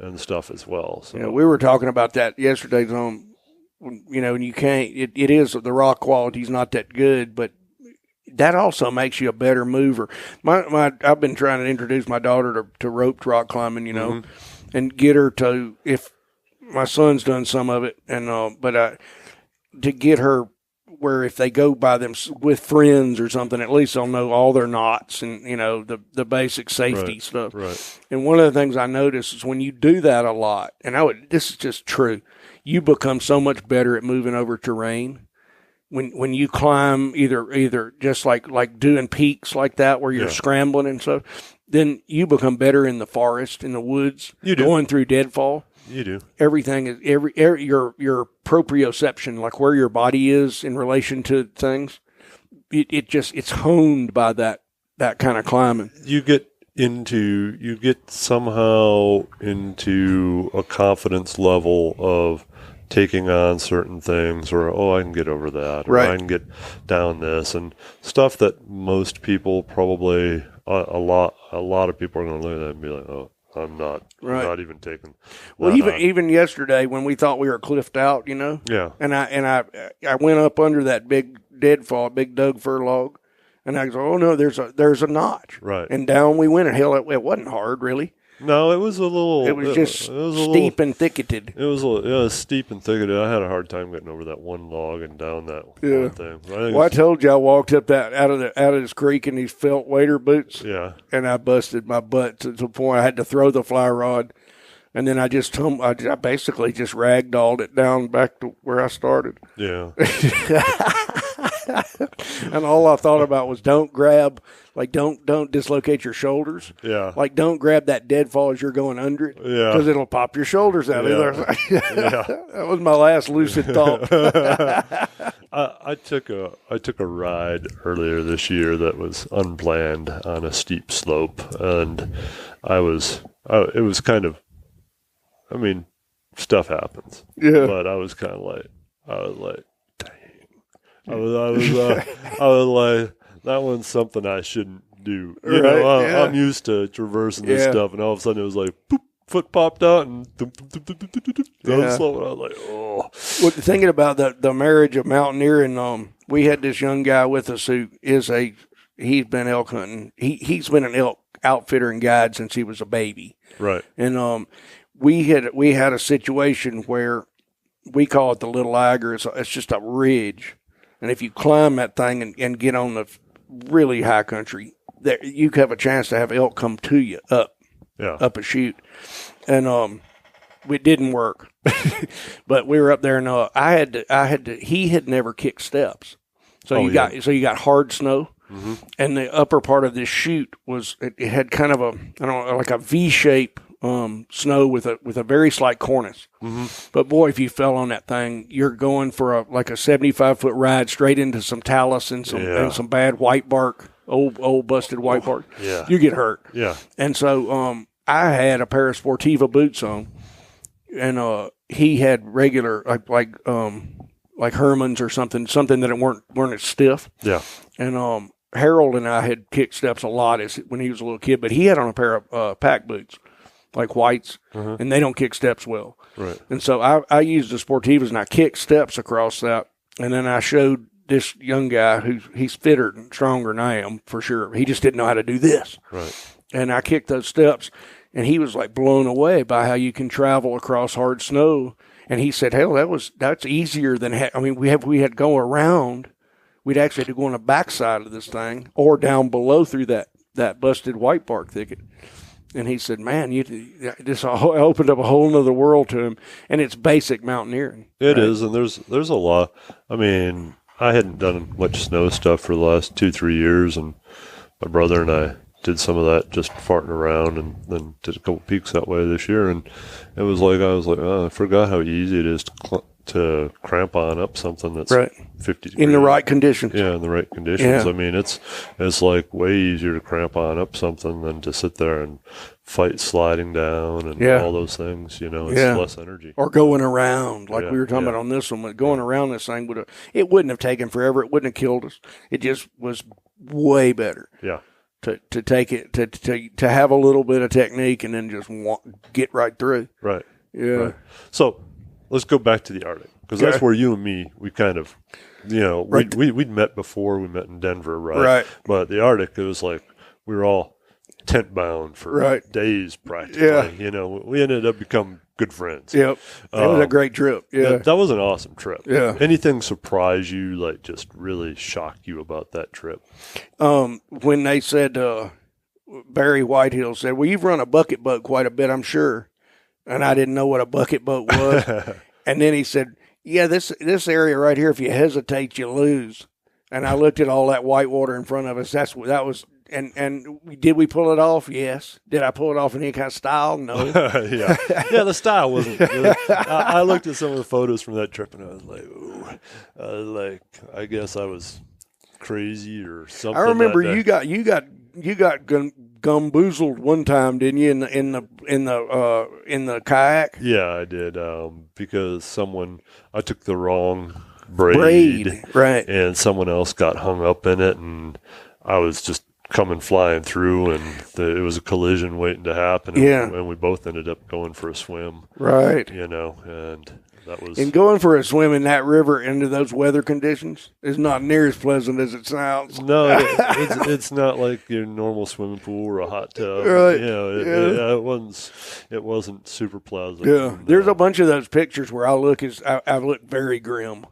and stuff as well. So we were talking about that yesterday, and you can't. It is the rock quality's not that good, but that also makes you a better mover. I've been trying to introduce my daughter to roped rock climbing, and get her to, if my son's done some of it, and to get her where if they go by them with friends or something, at least they'll know all their knots and the basic safety stuff. Right. And one of the things I notice is when you do that a lot, and this is just true, you become so much better at moving over terrain. When you climb either just like doing peaks like that where you're scrambling and stuff, then you become better in the forest, in the woods, going through deadfall. You do. Everything is your proprioception, like where your body is in relation to things. It's honed by that kind of climbing. You get somehow into a confidence level of taking on certain things, or I can get over that, or I can get down this, and stuff that most people probably a lot of people are going to look at that and be like, oh, I'm not even taking. Well, even yesterday when we thought we were cliffed out, yeah, and I went up under that big deadfall, big Doug fir log, and I go, oh no, there's a notch, right, and down we went, and hell, it wasn't hard really. No, it was a little. It was just steep and thicketed. It was steep and thicketed. I had a hard time getting over that one log and down that one thing. I told you I walked up that out of this creek in these felt wader boots. Yeah, and I busted my butt to the point I had to throw the fly rod, and then I basically just ragdolled it down back to where I started. Yeah. And all I thought about was don't dislocate your shoulders. Yeah. Like don't grab that deadfall as you're going under it. Yeah. Because it'll pop your shoulders out. Yeah. That was my last lucid thought. I took a ride earlier this year that was unplanned on a steep slope, and it was kind of, I mean, stuff happens. Yeah. But I was like, dang. I was like, that one's something I shouldn't do. I'm used to traversing this stuff, and all of a sudden it was like, boop, foot popped out, and slow, and I was like, oh. Well, thinking about the marriage of mountaineering, we had this young guy with us who he's been elk hunting. He's been an elk outfitter and guide since he was a baby. Right. And we had a situation where we call it the Little Eiger. It's just a ridge. And if you climb that thing and get on the really high country, there you have a chance to have elk come to you up a chute. And it didn't work. But we were up there, and he had never kicked steps. So you got hard snow. Mm-hmm. And the upper part of this chute it had kind of like a V shape snow with a very slight cornice. Mm-hmm. But boy, if you fell on that thing, you're going for a 75-foot ride straight into some talus and some bad white bark, old busted white bark. Yeah. You get hurt. Yeah. And so I had a pair of Sportiva boots on, and he had regular like Herman's or something that weren't as stiff. Yeah. And Harold and I had kicked steps a lot when he was a little kid, but he had on a pair of pack boots, like whites, and they don't kick steps well. Right. And so I used the Sportivas and I kicked steps across that, and then I showed this young guy he's fitter and stronger than I am for sure. He just didn't know how to do this. Right. And I kicked those steps, and he was like blown away by how you can travel across hard snow. And he said, "Hell, that's easier than we had to go around. We'd actually had to go on the backside of this thing or down below through that busted white bark thicket." And he said, "Man, this opened up a whole nother world to him." And it's basic mountaineering. It is, and there's a lot. I mean, I hadn't done much snow stuff for the last 2-3 years, and my brother and I did some of that just farting around, and then did a couple peaks that way this year. And it was like oh, I forgot how easy it is to cramp on up something that's 50 degrees. In the right conditions. Yeah, in the right conditions. Yeah. I mean, it's like way easier to cramp on up something than to sit there and fight sliding down and all those things. It's less energy. Or going around, like we were talking about on this one. Going around this thing it wouldn't have taken forever. It wouldn't have killed us. It just was way better. Yeah. To take it to have a little bit of technique and then just get right through. Right. Yeah. Right. So let's go back to the Arctic, because that's where you and me, we kind of, we'd met before. We met in Denver, right? Right. But the Arctic, it was like we were all tent bound for days practically. Yeah. We ended up becoming good friends. Yep. It was a great trip. Yeah. That was an awesome trip. Yeah. Anything surprise you, like just really shock you about that trip? When they said, Barry Whitehill said, "Well, you've run a bucket boat quite a bit, I'm sure." And I didn't know what a bucket boat was. And then he said, "Yeah, this area right here, if you hesitate, you lose." And I looked at all that white water in front of us. That was. And did we pull it off? Yes. Did I pull it off in any kind of style? No. Yeah, the style wasn't good. I looked at some of the photos from that trip, and I was like, ooh, I guess I was crazy or something. I remember you got gumboozled one time, didn't you? In the kayak. Yeah, I did. Because I took the wrong braid, right? And someone else got hung up in it, and I was just coming flying through, and it was a collision waiting to happen. And we both ended up going for a swim. Right. And that was. And going for a swim in that river under those weather conditions is not near as pleasant as it sounds. No, it's not like your normal swimming pool or a hot tub. Right. It wasn't super pleasant. Yeah. There's a bunch of those pictures where I look very grim.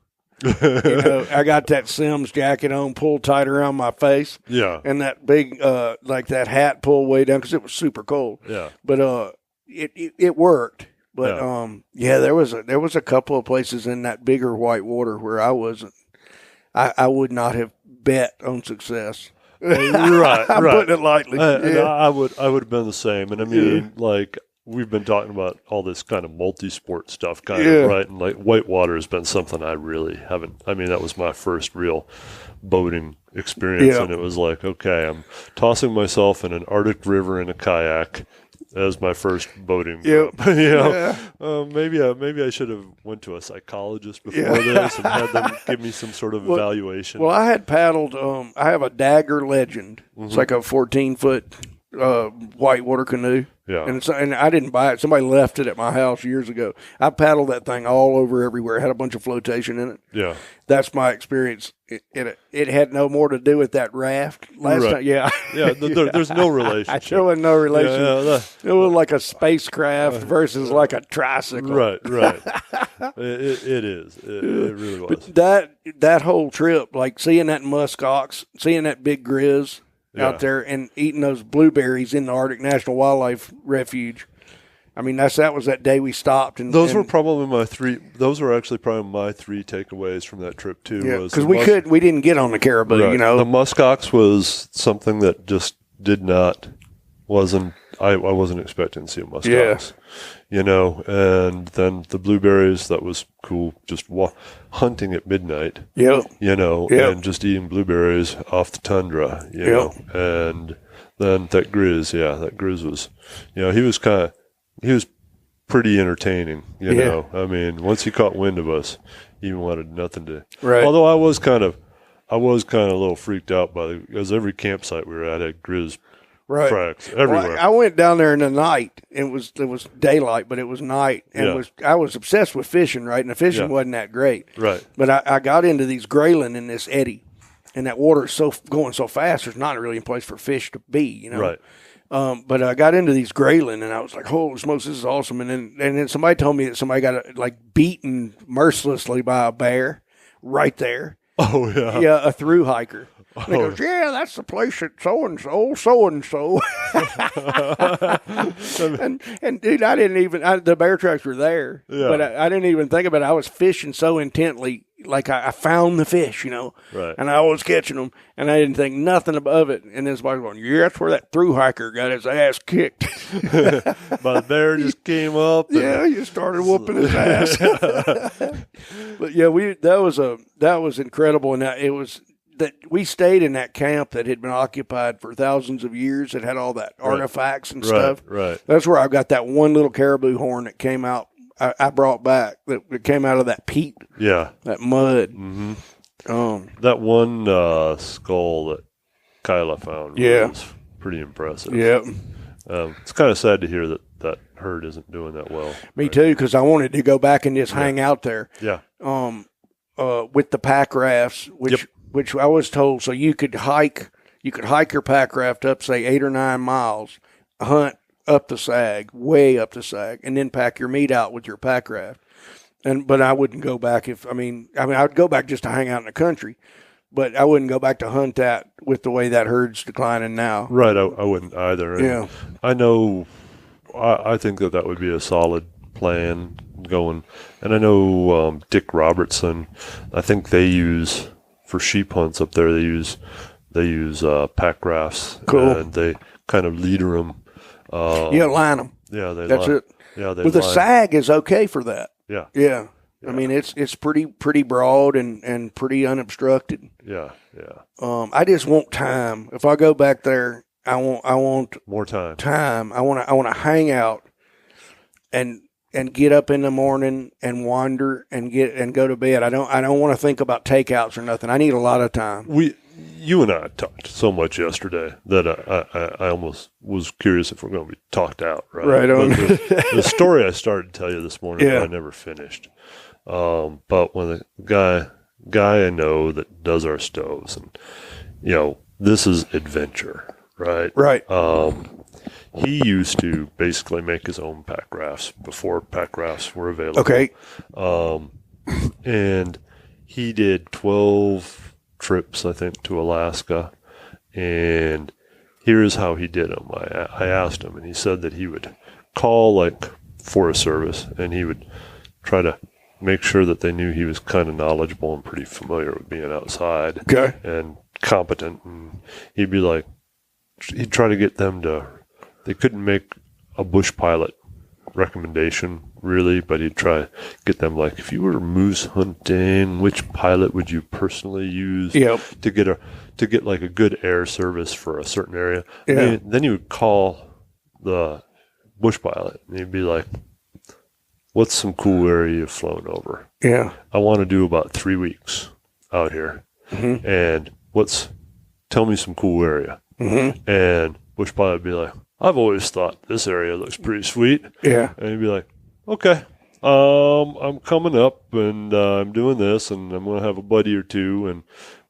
I got that Sims jacket on, pulled tight around my face. Yeah. And that big, like that hat pulled way down because it was super cold. Yeah. But it worked. But there was a couple of places in that bigger white water where I wasn't. I would not have bet on success. Right. I'm putting it lightly. I would have been the same. And I mean, like, we've been talking about all this kind of multi-sport stuff, right? And like whitewater has been something I really haven't. I mean, that was my first real boating experience, and it was like, okay, I'm tossing myself in an Arctic river in a kayak as my first boating trip. Maybe I should have went to a psychologist before this and had them give me some sort of evaluation. Well, I had paddled. I have a Dagger Legend. It's like a 14-foot whitewater canoe. Yeah. And I didn't buy it. Somebody left it at my house years ago. I paddled that thing all over everywhere. It had a bunch of flotation in it. Yeah. That's my experience. It had no more to do with that raft last time. Yeah. Yeah. There's no relationship. There was no relationship. It was like a spacecraft versus like a tricycle. Right. It is. It really was. But that whole trip, like seeing that muskox, seeing that big grizz out there and eating those blueberries in the Arctic National Wildlife Refuge. I mean, that was that day we stopped. And those were probably my three. Those were actually probably my three takeaways from that trip too. Yeah, because we didn't get on the caribou. Right. The muskox was something that just wasn't. I wasn't expecting to see a muskox. And then the blueberries, that was cool. Just hunting at midnight. And just eating blueberries off the tundra. And then that grizz was, he was pretty entertaining. I mean, once he caught wind of us, he wanted nothing to. Right. Although I was kind of I was kind of a little freaked out because every campsite we were at had grizz Right. tracks everywhere. Well, I went down there in the night. It was daylight, but it was night, and I was obsessed with fishing, right? And the fishing wasn't that great, right? But I got into these grayling in this eddy, and that water is going so fast. There's not really a place for fish to be, you know. Right. But I got into these grayling, and I was like, "Holy smokes, this is awesome!" And then somebody told me that somebody got like beaten mercilessly by a bear right there. Oh yeah. Yeah, a through hiker. And he goes, yeah, that's the place at so-and-so. And dude, I didn't even, the bear tracks were there, but I didn't even think about it. I was fishing so intently, like I found the fish, you know, and I was catching them, and I didn't think nothing of it. And this boy going, yeah, that's where that through hiker got his ass kicked. But the bear just came up. Yeah, he started whooping his ass. But yeah, that was incredible, and it was. That we stayed in that camp that had been occupied for thousands of years. It had all that artifacts and stuff. Right. That's where I got that one little caribou horn that came out. I brought back that came out of that peat. Yeah. That mud. Mm-hmm. That one skull that Kyla found was pretty impressive. Yeah. It's kind of sad to hear that herd isn't doing that well. Me too, because I wanted to go back and just hang out there. Yeah. With the pack rafts, which I was told, so you could hike your pack raft up, say 8 or 9 miles, hunt up the sag, way up the sag, and then pack your meat out with your pack raft. But I wouldn't go back I would go back just to hang out in the country, but I wouldn't go back to hunt that with the way that herd's declining now. Right, I wouldn't either. And I know, I think that would be a solid plan going, and I know Dick Robertson, I think they use. For sheep hunts up there, they use pack rafts. Cool. And they kind of leader them. Line them. Yeah, that's it. Yeah, with a sag is okay for that. Yeah. I mean, it's pretty broad and pretty unobstructed. Yeah. I just want time. If I go back there, I want more time. I want to hang out and get up in the morning and wander and go to bed. I don't want to think about takeouts or nothing. I need a lot of time. You and I talked so much yesterday that I almost was curious if we're going to be talked out. Right on. The story I started to tell you this morning, I never finished. But when the guy I know that does our stoves, and this is adventure, right? Right. He used to basically make his own pack rafts before pack rafts were available. Okay. And he did 12 trips, I think, to Alaska. And here's how he did them. I asked him, and he said that he would call like Forest Service, and he would try to make sure that they knew he was kind of knowledgeable and pretty familiar with being outside. Okay. And competent. And he'd try to get them to. They couldn't make a bush pilot recommendation, really, but he'd try to get them, like, if you were moose hunting, which pilot would you personally use to get like a good air service for a certain area? Yeah. Then he would call the bush pilot, and he'd be like, what's some cool area you've flown over? Yeah. I want to do about 3 weeks out here. Mm-hmm. And tell me some cool area. Mm-hmm. And bush pilot would be like, I've always thought this area looks pretty sweet. Yeah. And he'd be like, okay, I'm coming up and I'm doing this, and I'm going to have a buddy or two, and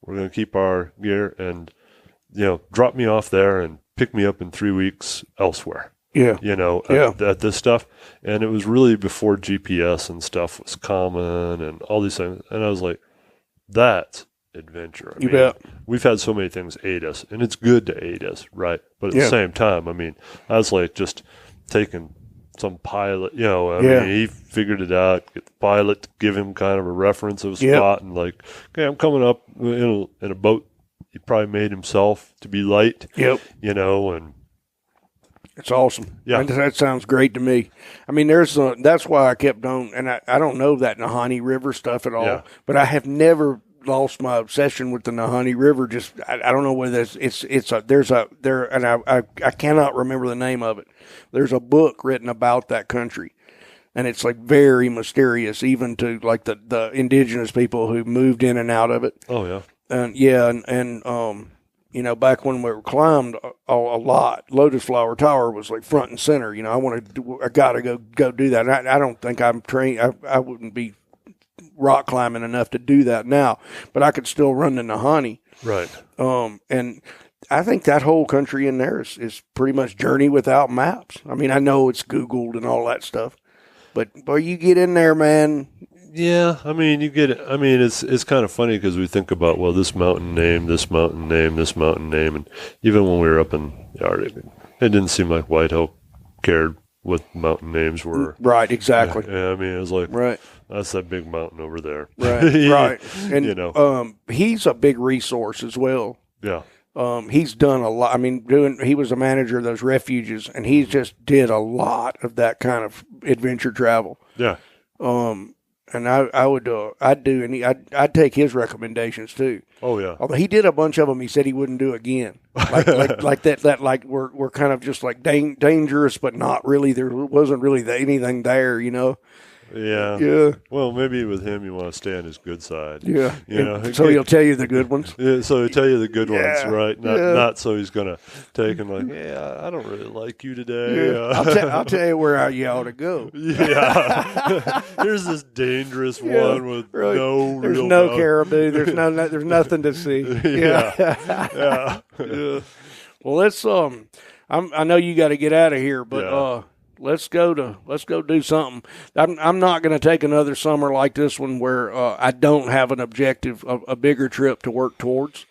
we're going to keep our gear and, drop me off there and pick me up in 3 weeks elsewhere. Yeah. At this stuff. And it was really before GPS and stuff was common and all these things. And I was like, that's adventure. I mean, bet. We've had so many things aid us, and it's good to aid us, right? But at the same time, I mean, I was like just taking some pilot, I mean, he figured it out, get the pilot to give him kind of a reference of a spot, and like, okay, I'm coming up in a boat he probably made himself to be light, and it's awesome. Yeah. That sounds great to me. I mean, that's why I kept on, and I don't know that Nahanni River stuff at all, but I have never lost my obsession with the Nahanni River. Just I don't know whether I cannot remember the name of it. There's a book written about that country, and it's like very mysterious, even to like the indigenous people who moved in and out of it. Oh yeah. You know, back when we were climbed a lot, Lotus Flower Tower was like front and center. You know, I got to go do that. And I don't think I'm trained. I wouldn't be rock climbing enough to do that now, but I could still run the Nahani. Right. And I think that whole country in there is pretty much journey without maps. I mean, I know it's Googled and all that stuff, but boy, you get in there, man. Yeah, I mean, you get it. I mean, it's kind of funny because we think about, well, this mountain name, this mountain name, this mountain name, and even when we were up in the Arctic, it didn't seem like White Oak cared what mountain names were. Right, exactly. Yeah, I mean, it was like, right, that's that big mountain over there. Right, right. And you know, he's a big resource as well. Yeah. He's done a lot. I mean, he was a manager of those refuges, and he just did a lot of that kind of adventure travel. Yeah. And I'd take his recommendations too. Oh yeah. Although he did a bunch of them, he said he wouldn't do again. Like that like we're kind of just like dangerous, but not really. There wasn't really anything there, you know. Yeah. Yeah. Well, maybe with him, you want to stay on his good side. Yeah. You know, so he'll tell you the good ones. Yeah. So he'll tell you the good ones, right? Not so he's gonna take him like, yeah, I don't really like you today. Yeah. I'll tell you where you ought to go. Yeah. Here's this dangerous one with no. There's real no value. caribou. There's nothing to see. Yeah. Yeah. Well, let's I know you got to get out of here, but let's go do something. I'm not going to take another summer like this one where I don't have an objective, a bigger trip to work towards.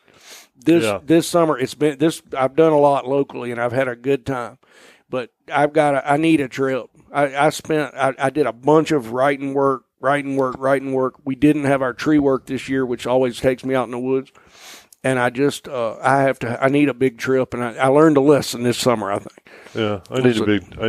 This summer I've done a lot locally and I've had a good time, but I need a trip. I did a bunch of writing work. We didn't have our tree work this year, which always takes me out in the woods. And I just, I need a big trip, and I learned a lesson this summer, I think. Yeah, I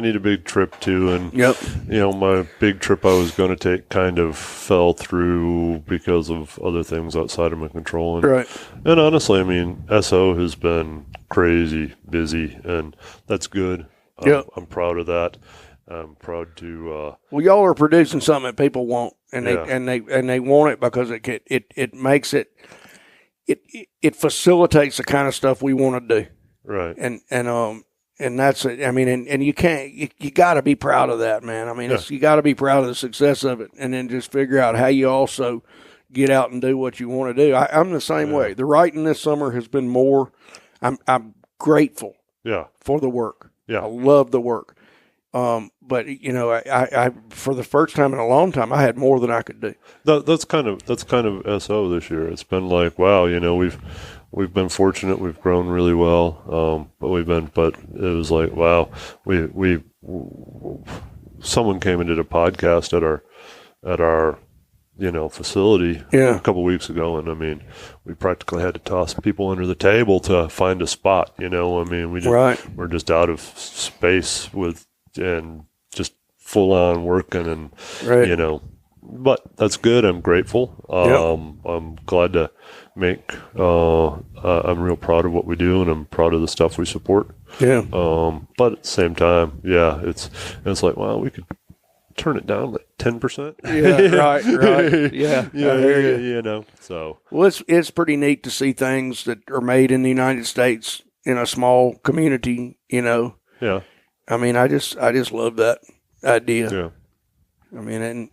need a big trip too, and you know, my big trip I was going to take kind of fell through because of other things outside of my control. And, and honestly, I mean, SO has been crazy busy, and that's good. I'm proud of that. I'm proud to. Well, y'all are producing something that people want, and they want it because it makes it. It facilitates the kind of stuff we want to do, right? And that's it. I mean, and you can't, you got to be proud of that, man. I mean, you got to be proud of the success of it, and then just figure out how you also get out and do what you want to do. I'm the same way. The writing this summer has been more. I'm grateful, for the work. Yeah, I love the work. But you know, I for the first time in a long time, I had more than I could do. That's kind of SO this year. It's been like, wow, you know, we've been fortunate. We've grown really well. But it was like, wow, someone came and did a podcast at our you know, facility a couple weeks ago, and I mean, we practically had to toss people under the table to find a spot. You know, I mean, we're just out of space and just full on working, and you know, but that's good. I'm grateful. I'm glad to make. I'm real proud of what we do, and I'm proud of the stuff we support. But at the same time, it's like, well, we could turn it down like 10%. Right. Yeah. You know. So well, it's pretty neat to see things that are made in the United States in a small community. You know. Yeah. I mean, I just love that idea. Yeah. I mean, and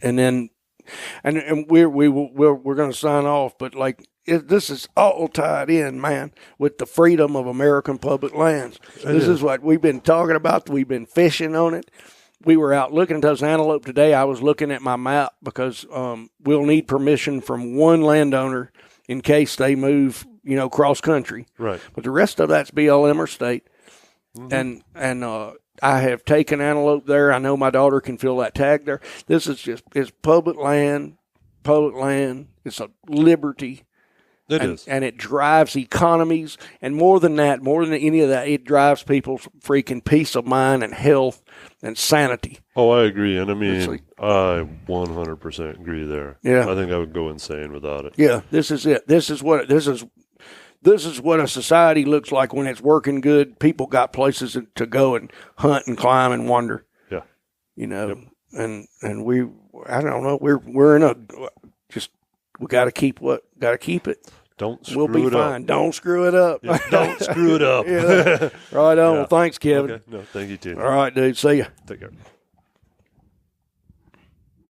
we're going to sign off, but like this is all tied in, man, with the freedom of American public lands. This is what we've been talking about. We've been fishing on it. We were out looking at those antelope today. I was looking at my map because we'll need permission from one landowner in case they move, you know, cross country. Right. But the rest of that's BLM or state. Mm-hmm. And I have taken antelope there. I know my daughter can feel that tag there. This is it's public land. It's a liberty. It is. And it drives economies. And more than any of that, it drives people's freaking peace of mind and health and sanity. Oh, I agree. And I mean, I 100% agree there. Yeah. I think I would go insane without it. Yeah, this is it. This is what a society looks like when it's working good. People got places to go and hunt and climb and wander. Yeah. You know, and I don't know, we're in a, just, we got to keep it. Don't we'll screw be it fine. up. Don't screw it up. Yeah, don't screw it up. Yeah. Right on. Yeah. Well, thanks, Kevin. Okay. No, thank you too. All right, dude. See ya. Take care.